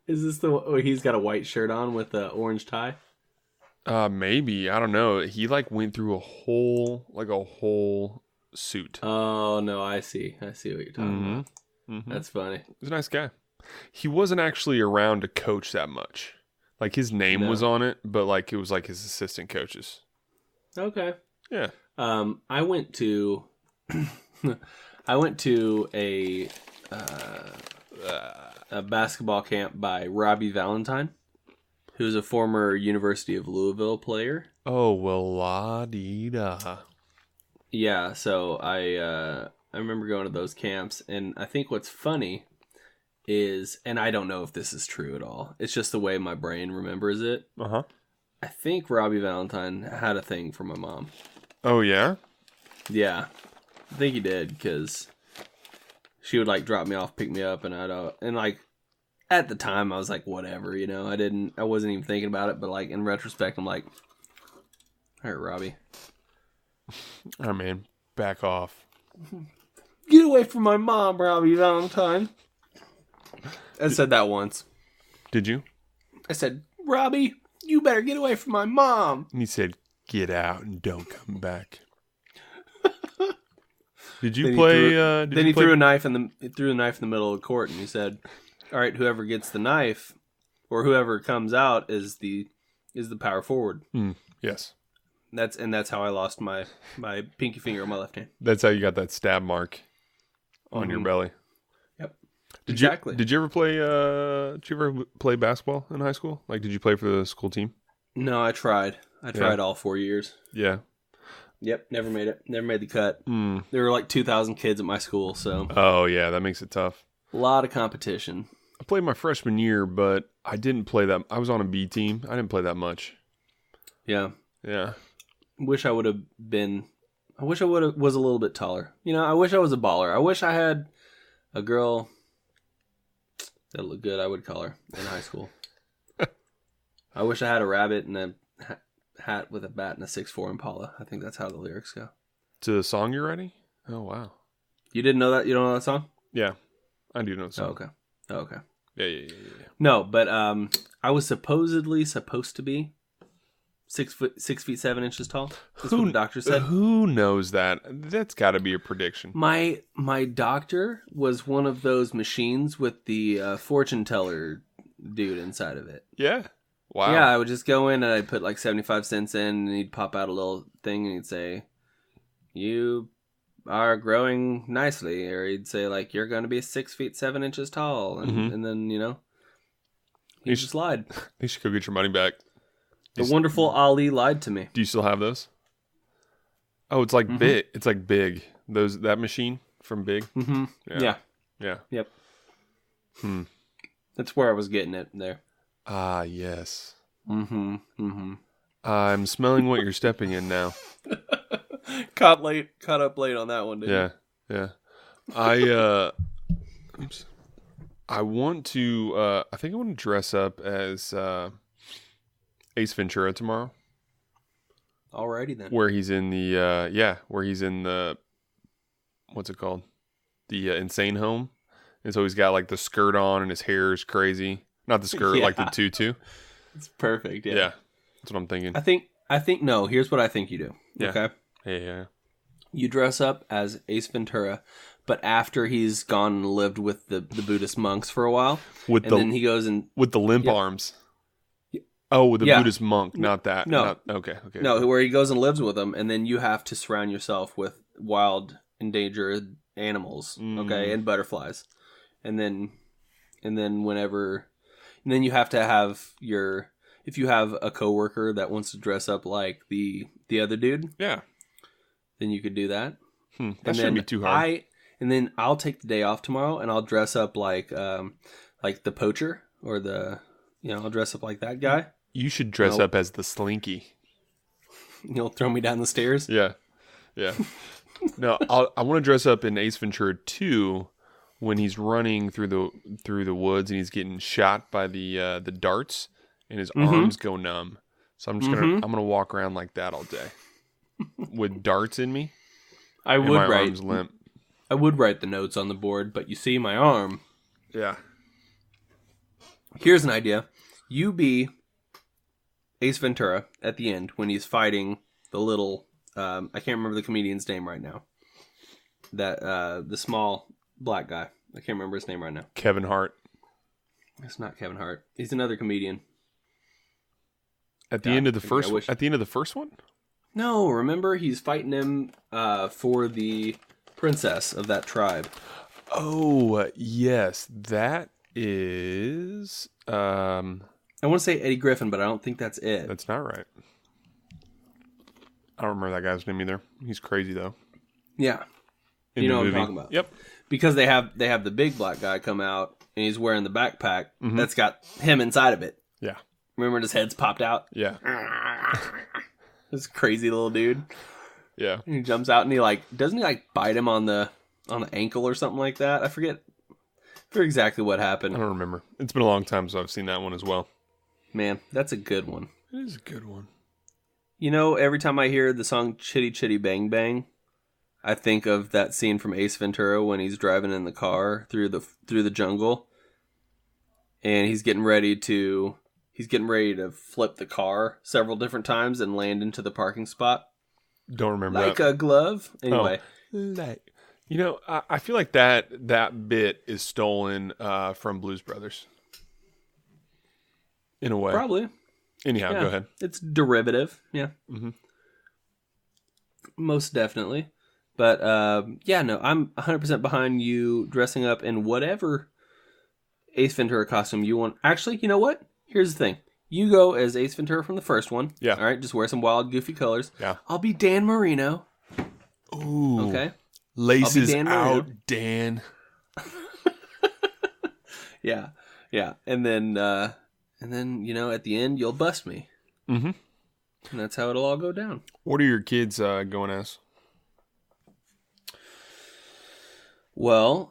he's got a white shirt on with an orange tie? Maybe, I don't know. He like went through a whole suit. Oh no, I see what you're talking about. Mm-hmm. That's funny. He's a nice guy. He wasn't actually around to coach that much. Like his name was on it, but like it was like his assistant coaches. Okay. Yeah. I went to a basketball camp by Robbie Valentine, who's a former University of Louisville player. Oh, well, la-dee-da. Yeah, so I remember going to those camps, and I think what's funny is, and I don't know if this is true at all, it's just the way my brain remembers it. I think Robbie Valentine had a thing for my mom. Oh, yeah? Yeah, I think he did, because she would like drop me off, pick me up, and like at the time I was like, whatever, you know, I wasn't even thinking about it, but like in retrospect, I'm like, all right, Robbie. Oh man, Back off. Get away from my mom, Robbie Valentine. I said that once. Did you? I said, Robbie, you better get away from my mom. And he said, get out and don't come back. Did you then he threw a knife in the middle of the court, and he said, all right, whoever gets the knife or whoever comes out is the power forward. Yes. That's how I lost my pinky finger on my left hand. That's how you got that stab mark on your belly. Yep. Did you ever play basketball in high school? Like, did you play for the school team? No, I tried. I tried all 4 years. Yeah. Yep, never made it. Never made the cut. There were like 2,000 kids at my school, so. Oh, yeah, that makes it tough. A lot of competition. I played my freshman year, but I didn't play that. I was on a B team. I didn't play that much. Yeah. Yeah. Was a little bit taller. I wish I was a baller. I wish I had a girl that looked good. I would call her in high school. I wish I had a rabbit and a hat with a bat and a 6'4" Impala. I think that's how the lyrics go. To the song you're writing? Oh, wow. You didn't know that? You don't know that song? Yeah. I do know the song. Oh, okay. Yeah. No, but I was supposedly supposed to be 6 feet 7 inches tall. That's what the doctor said. Who knows that? That's got to be a prediction. My doctor was one of those machines with the fortune teller dude inside of it. Yeah. Wow. Yeah, I would just go in and I'd put like 75 cents in, and he'd pop out a little thing and he'd say, "You are growing nicely," or he'd say like, "You're going to be 6 feet 7 inches tall," and then he just lied. You should go get your money back. The wonderful Ali lied to me. Do you still have those? Oh, it's like big. It's like Big. That machine from Big. Mm-hmm. Yeah. Yep. That's where I was getting it there. Ah, yes. Mm-hmm. I'm smelling what you're stepping in now. Caught up late on that one, didn't you? Yeah. I want to. I think I want to dress up as Ace Ventura tomorrow. Alrighty then. Where he's in the what's it called? The insane home, and so he's got like the skirt on and his hair is crazy. Not the skirt, like the tutu. It's perfect. Yeah, that's what I'm thinking. I think no. Here's what I think you do. Yeah. Okay. Yeah. You dress up as Ace Ventura, but after he's gone and lived with the Buddhist monks for a while, then he goes and with the limp arms. Oh, with the Buddhist monk, not that. No. Okay. No, where he goes and lives with them, and then you have to surround yourself with wild, endangered animals, okay, and butterflies, and then you have to have if you have a coworker that wants to dress up like the other dude, yeah, then you could do that. That shouldn't be too hard. And then I'll take the day off tomorrow, and I'll dress up like the poacher or I'll dress up like that guy. You should dress up as the Slinky. You'll throw me down the stairs? Yeah. No, I want to dress up in Ace Ventura 2 when he's running through the woods and he's getting shot by the darts and his arms go numb. So I'm just gonna walk around like that all day with darts in me. I would write the notes on the board, but you see my arm. Yeah. Here's an idea. You be Ace Ventura at the end when he's fighting the little, I can't remember the comedian's name right now. That, the small black guy. I can't remember his name right now. Kevin Hart. It's not Kevin Hart. He's another comedian. At the end of the first one? No, remember he's fighting him for the princess of that tribe. Oh, yes. That is I want to say Eddie Griffin, but I don't think that's it. That's not right. I don't remember that guy's name either. He's crazy though. Yeah. You know what I'm talking about. Yep. Because they have the big black guy come out and he's wearing the backpack that's got him inside of it. Yeah. Remember when his head's popped out? Yeah. This crazy little dude. Yeah. And he jumps out and doesn't he bite him on the ankle or something like that? I forget exactly what happened. I don't remember. It's been a long time since I've seen that one as well. Man, that's a good one. It is a good one. Every time I hear the song Chitty Chitty Bang Bang, I think of that scene from Ace Ventura when he's driving in the car through the jungle, and he's getting ready to flip the car several different times and land into the parking spot. Don't remember like that. a glove. Anyway, I feel like that bit is stolen from Blues Brothers. In a way, probably. Anyhow, Yeah. Go ahead. It's derivative, yeah. Mm-hmm. Most definitely. But, I'm 100% behind you dressing up in whatever Ace Ventura costume you want. Actually, you know what? Here's the thing. You go as Ace Ventura from the first one. Yeah. All right, just wear some wild, goofy colors. Yeah. I'll be Dan Marino. Ooh. Okay. Laces Dan out, Dan. Yeah. Yeah. And then, at the end, you'll bust me. Mm-hmm. And that's how it'll all go down. What are your kids going as? Well,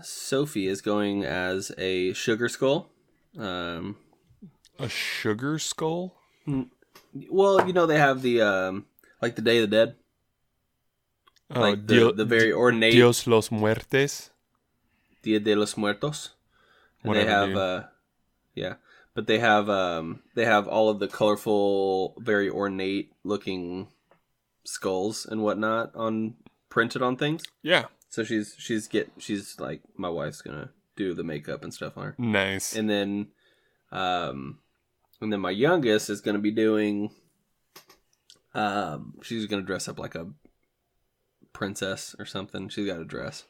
Sophie is going as a sugar skull. A sugar skull? Well, they have the like the Day of the Dead. Like the very ornate Dios los muertes. Dia de los Muertos. And Whatever, they have but they have all of the colorful, very ornate looking skulls and whatnot printed on things. Yeah. So she's like, my wife's gonna do the makeup and stuff on her. Nice. And then my youngest is gonna be doing she's gonna dress up like a princess or something. She's got a dress.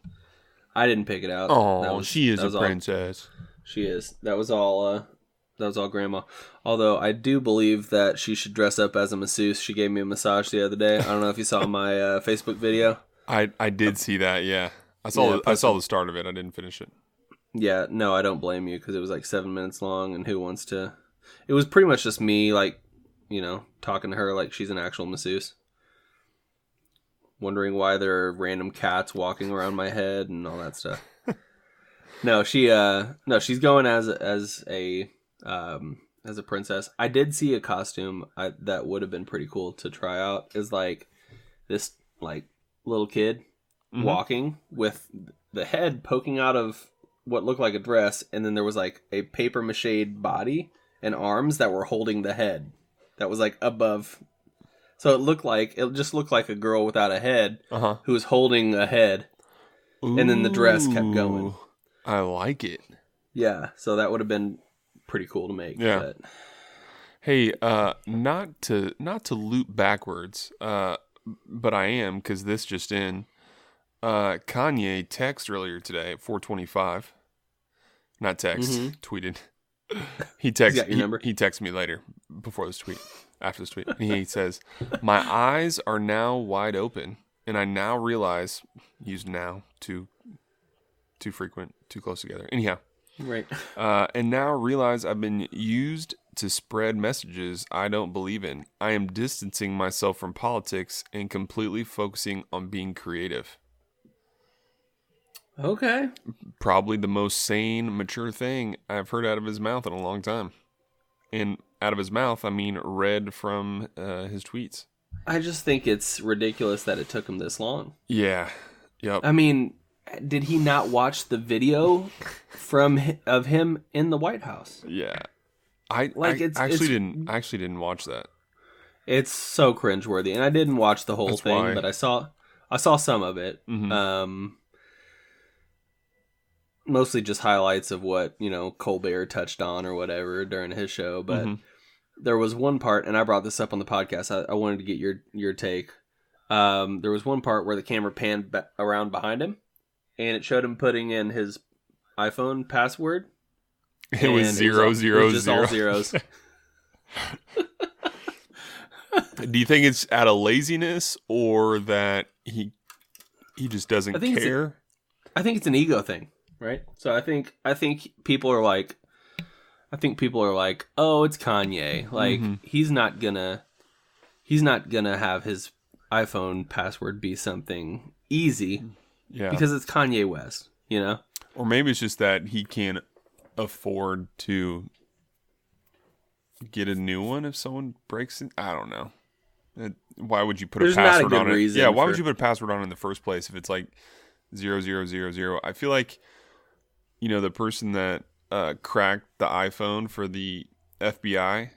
I didn't pick it out. Oh, she is a princess. She is. That was all grandma. Although I do believe that she should dress up as a masseuse. She gave me a massage the other day. I don't know if you saw my Facebook video. I did see that, yeah. I saw the start of it. I didn't finish it. Yeah, no, I don't blame you because it was like 7 minutes long, and who wants to... It was pretty much just me, like, talking to her like she's an actual masseuse. Wondering why there are random cats walking around my head and all that stuff. She's going as a princess. I did see a costume that would have been pretty cool to try out. Is like this like little kid walking with the head poking out of what looked like a dress, and then there was like a paper mache body and arms that were holding the head that was like above. So it just looked like a girl without a head who was holding a head. Ooh, and then the dress kept going. I like it. Yeah, so that would have been pretty cool to make. Yeah. But... Hey, not to loop backwards, but I am, because this just in. Kanye texted earlier today at 4:25. Not text, tweeted. He texted. He texted me later before this tweet. After this tweet, and he says, "My eyes are now wide open, and I now realize." Use now too frequent, too close together. Anyhow, right. And now realize I've been used to spread messages I don't believe in. I am distancing myself from politics and completely focusing on being creative. Okay. Probably the most sane, mature thing I've heard out of his mouth in a long time. And out of his mouth, I mean read from his tweets. I just think it's ridiculous that it took him this long. Yeah. Yep. I mean, did he not watch the video of him in the White House? Yeah. I actually didn't watch that. It's so cringeworthy, and I didn't watch the whole That's thing, why. but I saw some of it. Mm-hmm. Mostly just highlights of what Colbert touched on or whatever during his show. But there was one part, and I brought this up on the podcast. I wanted to get your take. There was one part where the camera panned around behind him, and it showed him putting in his iPhone password. It was 000. It was just all zeros. Do you think it's out of laziness or that he just doesn't care? I think it's an ego thing, right? So I think people are like, oh, it's Kanye. Like he's not gonna have his iPhone password be something easy, because it's Kanye West, Or maybe it's just that he can't afford to get a new one if someone breaks it. I don't know. Why would you put There's a password not a on good it? reason Yeah, why for- would you put a password on it in the first place if it's like 0000? I feel like, the person that cracked the iPhone for the FBI,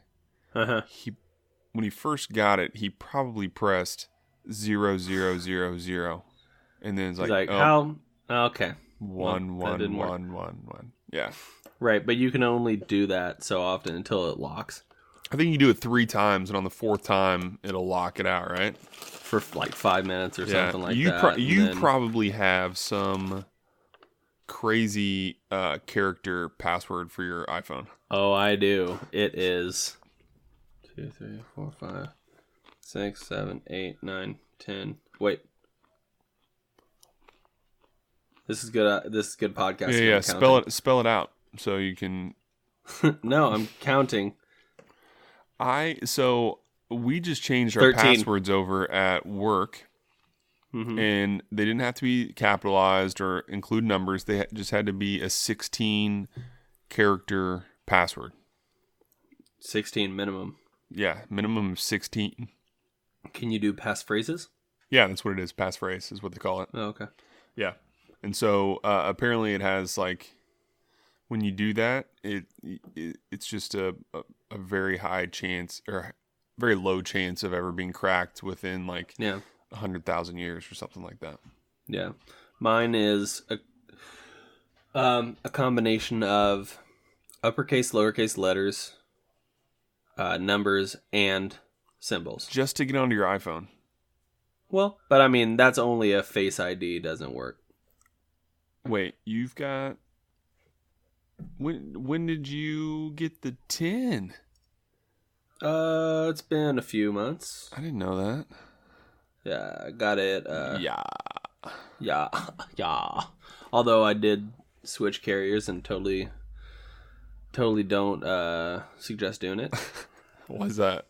when he first got it, he probably pressed 0000, and then it's He's like, how? Okay. one Well, that didn't work. 1 Yeah. Right, but you can only do that so often until it locks I think you do it 3 times, and on the 4th time, it'll lock it out, right? for like 5 minutes or something like you that. You probably have some crazy character password for your iPhone. Oh, I do. It is 2, 3, 4, 5, 6, 7, 8, 9, 10. Wait. This is good. This is good podcasting. Yeah. Spell it out so you can. No, I'm counting. So we just changed our 13. passwords over at work, and they didn't have to be capitalized or include numbers. They just had to be a 16 character password. 16 minimum. Yeah, minimum of 16. Can you do passphrase? Yeah, that's what it is. Passphrase is what they call it. Oh, okay. Yeah. And so apparently it has like, when you do that, it's just a very high chance or very low chance of ever being cracked within like 100,000 years or something like that. Yeah. Mine is a combination of uppercase, lowercase letters, numbers, and symbols. Just to get onto your iPhone. Well, but I mean, that's only a Face ID. Doesn't work. Wait, you've got... When did you get the 10? It's been a few months. I didn't know that. Yeah, I got it. Yeah. Although I did switch carriers and totally don't suggest doing it. Why's that?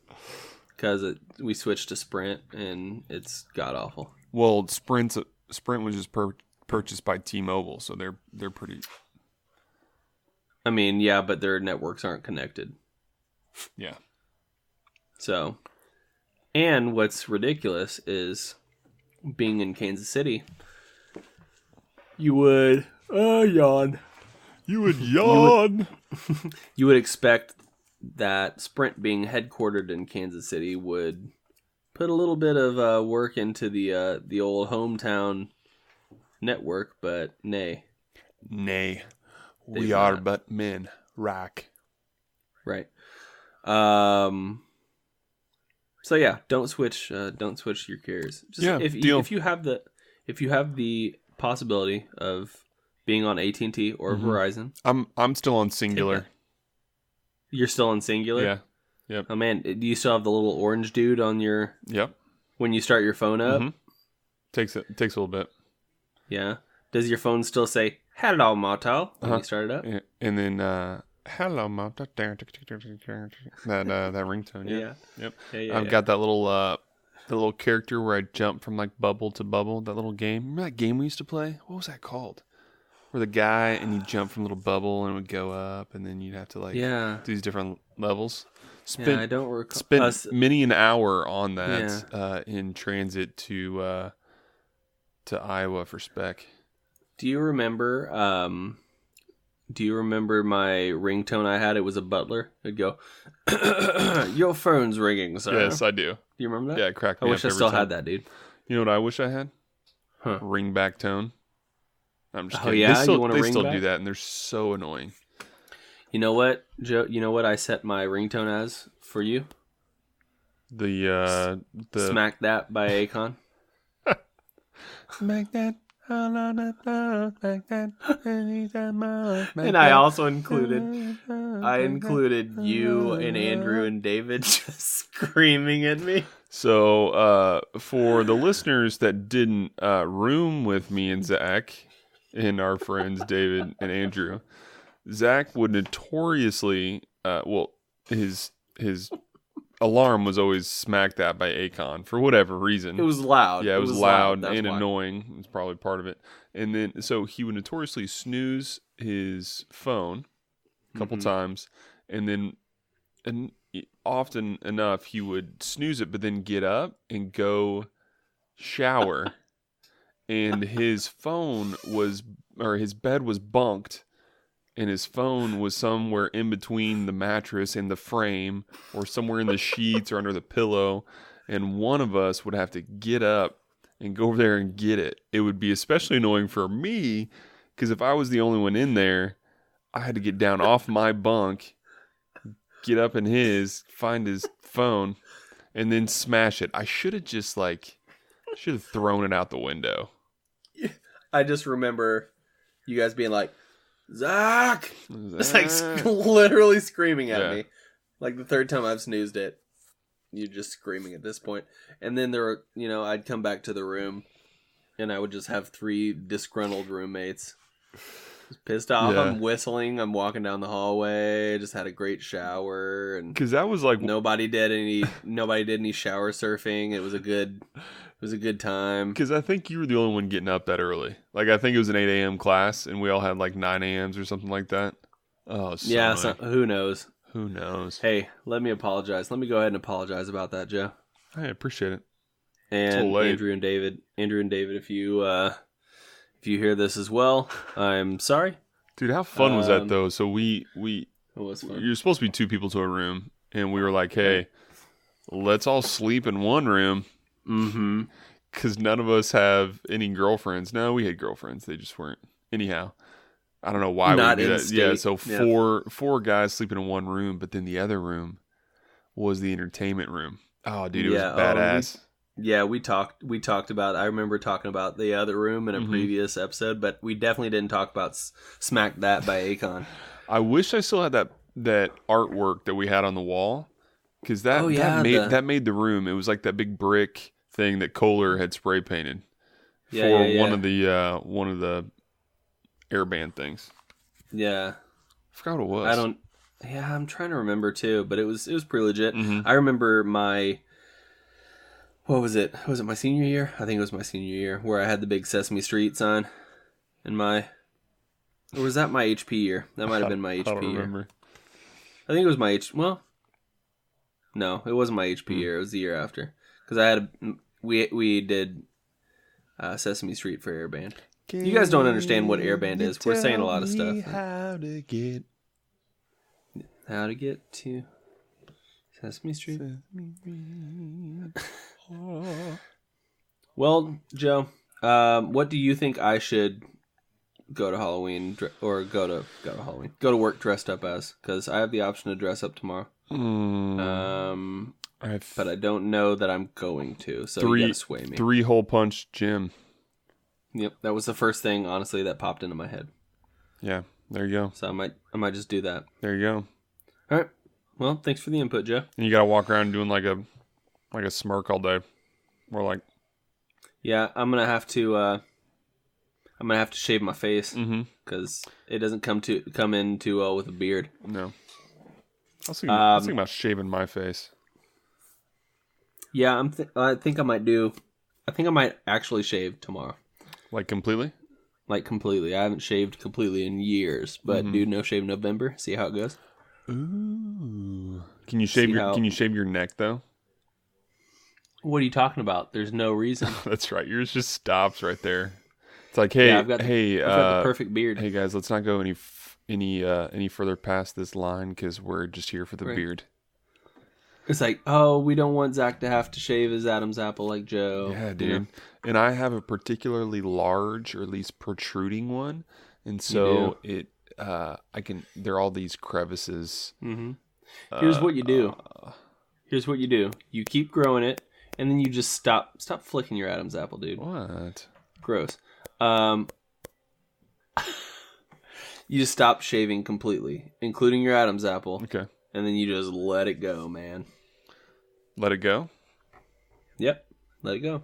Because we switched to Sprint and it's god awful. Well, Sprint was just purchased by T-Mobile, so they're pretty. I mean, yeah, but their networks aren't connected. Yeah. So, and what's ridiculous is being in Kansas City, you would yawn. You would yawn. You would expect that Sprint being headquartered in Kansas City would put a little bit of work into the old hometown network, but nay. We are but men. Rack. Right. So yeah, don't switch your carriers. Just if you have the possibility of being on AT&T or Verizon. I'm still on Singular. You're still on Singular? Yeah. Yep. Oh man, do you still have the little orange dude on your? Yep. When you start your phone up? Mm-hmm. Takes a little bit. Yeah. Does your phone still say "Hello, Motel" when you start it up? Yeah. And then "Hello, Motel." That ringtone. Yeah. Yep. Yeah, I've got that little character where I jump from like bubble to bubble. That little game. Remember that game we used to play? What was that called? Where the guy and you jump from a little bubble and it would go up, and then you'd have to do these different levels. I don't recall. Spent many an hour on that in transit to Iowa for spec. Do you remember my ringtone I had? It was a butler. It'd go, "Your phone's ringing, sir." Yes, I do. Do you remember that? Yeah, it cracked me I up wish I every still time. had that, dude. You know what I wish I had? Huh. Ringback tone. I'm just Oh, kidding. yeah? They still do that, and they're so annoying. You know what, Joe? You know what I set my ringtone as for you? The "Smack That" by Akon. Smack that. And I also included you and Andrew and David just screaming at me. So for the listeners that didn't room with me and Zach and our friends David and Andrew, Zach would notoriously his alarm was always "Smack That" by Akon for whatever reason. It was loud. Yeah, it was loud and annoying. It's probably part of it. And then, so he would notoriously snooze his phone a couple times, and then and often enough he would snooze it, but then get up and go shower. And his his bed was bunked, and his phone was somewhere in between the mattress and the frame, or somewhere in the sheets or under the pillow. And one of us would have to get up and go over there and get it. It would be especially annoying for me, because if I was the only one in there, I had to get down off my bunk, get up in his, find his phone, and then smash it. I should have just thrown it out the window. I just remember you guys being like, Zach! It's like literally screaming at me. Like the third time I've snoozed it. You're just screaming at this point. And then I'd come back to the room and I would just have 3 disgruntled roommates. Just pissed off. Yeah. I'm whistling. I'm walking down the hallway. Just had a great shower. And because that was like nobody did any shower surfing. It was a good time. Because I think you were the only one getting up that early. Like, I think it was an 8 a.m. class, and we all had like 9 a.m.s or something like that. Oh, yeah. So, who knows? Who knows? Hey, let me apologize. Let me go ahead and apologize about that, Joe. I appreciate it. And Andrew and David, if you hear this as well, I'm sorry. Dude, how fun was that though? So it was fun. You're supposed to be 2 people to a room, and we were like, hey, let's all sleep in one room. Mm-hmm. Because none of us have any girlfriends. No, we had girlfriends. They just weren't. Anyhow, I don't know why we did that. Yeah, so four guys sleeping in one room, but then the other room was the entertainment room. Oh, dude, it was badass. We talked about. I remember talking about the other room in a previous episode, but we definitely didn't talk about "Smack That" by Akon. I wish I still had that artwork that we had on the wall, because that made the room. It was like that big brick thing that Kohler had spray painted one of the airband things. Yeah, I forgot what it was. I'm trying to remember too, but it was pretty legit. Mm-hmm. I remember what was it? Was it my senior year? I think it was my senior year where I had the big Sesame Street sign or was that my HP year? That might have been my HP year. I don't remember. I think it was no, it wasn't my HP year. It was the year after. Because we did Sesame Street for Airband. You guys don't understand what Airband is. We're saying a lot of stuff. How to get to Sesame Street. Well, Joe, what do you think I should go to Halloween or go to work dressed up as? Because I have the option to dress up tomorrow. But I don't know that I'm going to, so you gotta sway me. 3-hole punch Jim. Yep, that was the first thing, honestly, that popped into my head. Yeah, there you go. So I might just do that. There you go. All right. Well, thanks for the input, Joe. And you gotta walk around doing like a smirk all day. More like. Yeah, I'm gonna have to shave my face because it doesn't come in too well with a beard. No. I was thinking about shaving my face. Yeah, I think I might actually shave tomorrow. Like completely? Like completely. I haven't shaved completely in years, but dude, no shave November. See how it goes. Ooh. Can you shave your neck though? What are you talking about? There's no reason. That's right. Yours just stops right there. It's like, hey, I've got the perfect beard. Hey guys, let's not go any further past this line because we're just here for the beard. It's like, oh, we don't want Zach to have to shave his Adam's apple like Joe. Yeah, dude. You know? And I have a particularly large, or at least protruding one, and so there are all these crevices. Mm-hmm. Here's what you do. You keep growing it, and then you just stop flicking your Adam's apple, dude. What? Gross. You just stop shaving completely, including your Adam's apple. Okay. And then you just let it go, man. Let it go? Yep. Let it go.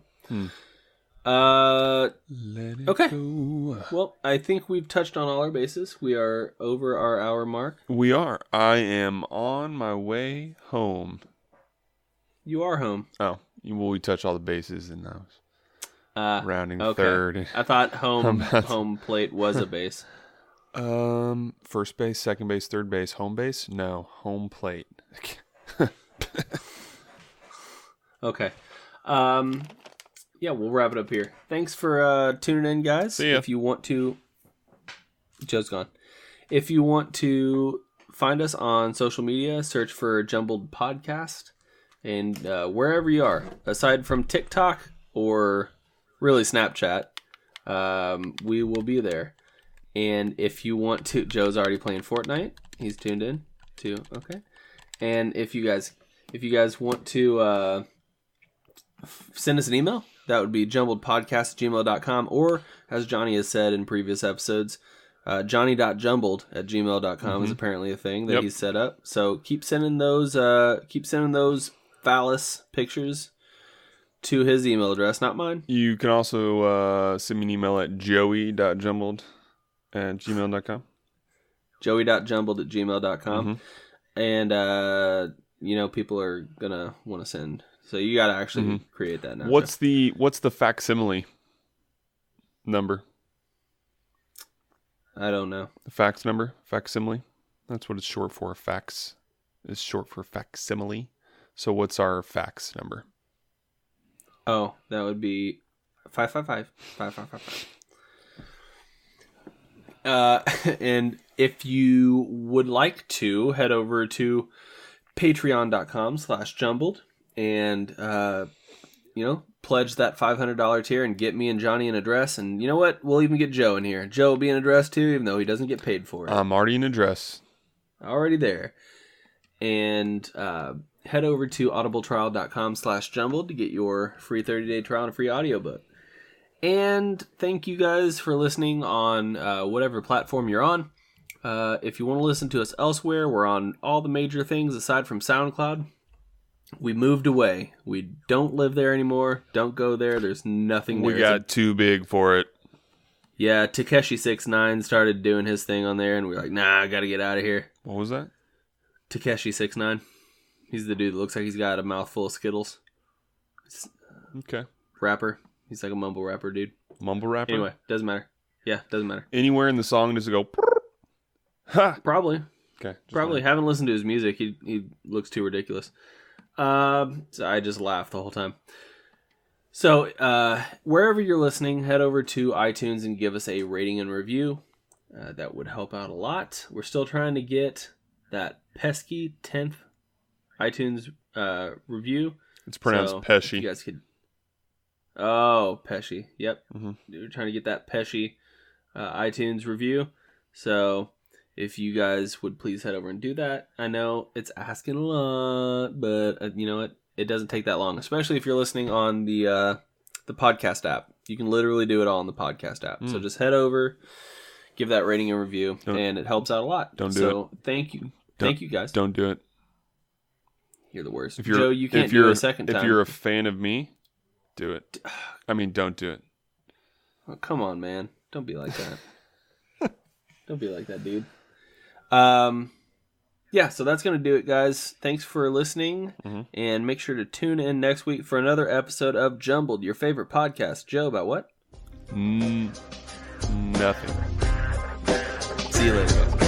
Let it okay. go. Well, I think we've touched on all our bases. We are over our hour mark. We are. I am on my way home. You are home. Oh. Well, we touched all the bases and those. Rounding okay. third. I thought home plate was a base. First base, second base, third base, home base? No, home plate. Okay. Yeah, we'll wrap it up here. Thanks for tuning in, guys. See ya. If you want to... Joe's gone. If you want to find us on social media, search for Jumbled Podcast. And wherever you are, aside from TikTok or really Snapchat, we will be there. And if you want to... Joe's already playing Fortnite. He's tuned in too. Okay. And if you guys want to send us an email, that would be jumbledpodcast@gmail.com, or as Johnny has said in previous episodes, johnny.jumbled@gmail.com is apparently a thing that he's set up. So keep sending those phallus pictures to his email address, not mine. You can also send me an email at joey.jumbled@gmail.com. joey.jumbled@gmail.com. And people are gonna want to send, so you got to actually create that now. What's the facsimile number? I don't know. The fax number, facsimile. That's what it's short for. Fax is short for facsimile. So what's our fax number? Oh, that would be 555-5555. And if you would like to, head over to patreon.com/jumbled and pledge that $500 tier and get me and Johnny an address. And you know what? We'll even get Joe in here. Joe will be an address too, even though he doesn't get paid for it. I'm already an address. Already there. And head over to audibletrial.com/jumbled to get your free 30-day trial and a free audiobook. And thank you guys for listening on whatever platform you're on. If you want to listen to us elsewhere, we're on all the major things aside from SoundCloud. We moved away. We don't live there anymore. Don't go there. There's nothing there. We got too big for it. Yeah, Takeshi69 started doing his thing on there, and we were like, nah, I got to get out of here. What was that? Takeshi69. He's the dude that looks like he's got a mouthful of Skittles. Okay. Rapper. He's like a mumble rapper, dude. Mumble rapper? Anyway, doesn't matter. Yeah, doesn't matter. Anywhere in the song does it go... Ha! Probably. Okay. Probably. Haven't listened to his music. He looks too ridiculous. So I just laughed the whole time. So, wherever you're listening, head over to iTunes and give us a rating and review. That would help out a lot. We're still trying to get that pesky 10th iTunes review. It's pronounced so Pesci. You guys could... Oh, Pesci. Yep. We're trying to get that Pesci iTunes review. So if you guys would please head over and do that. I know it's asking a lot, but you know what? It doesn't take that long, especially if you're listening on the podcast app. You can literally do it all on the podcast app. So just head over, give that rating and review, and it helps out a lot. Don't do it. So thank you. Thank you, guys. Don't do it. You're the worst. If you're, Joe, you can't do it a second time. If you're a fan of me, do it. I mean, don't do it. Oh, come on, man. Don't be like that. Don't be like that, dude. Yeah, so that's going to do it, guys. Thanks for listening, and make sure to tune in next week for another episode of Jumbled, your favorite podcast. Joe, about what? Nothing. See you later, guys.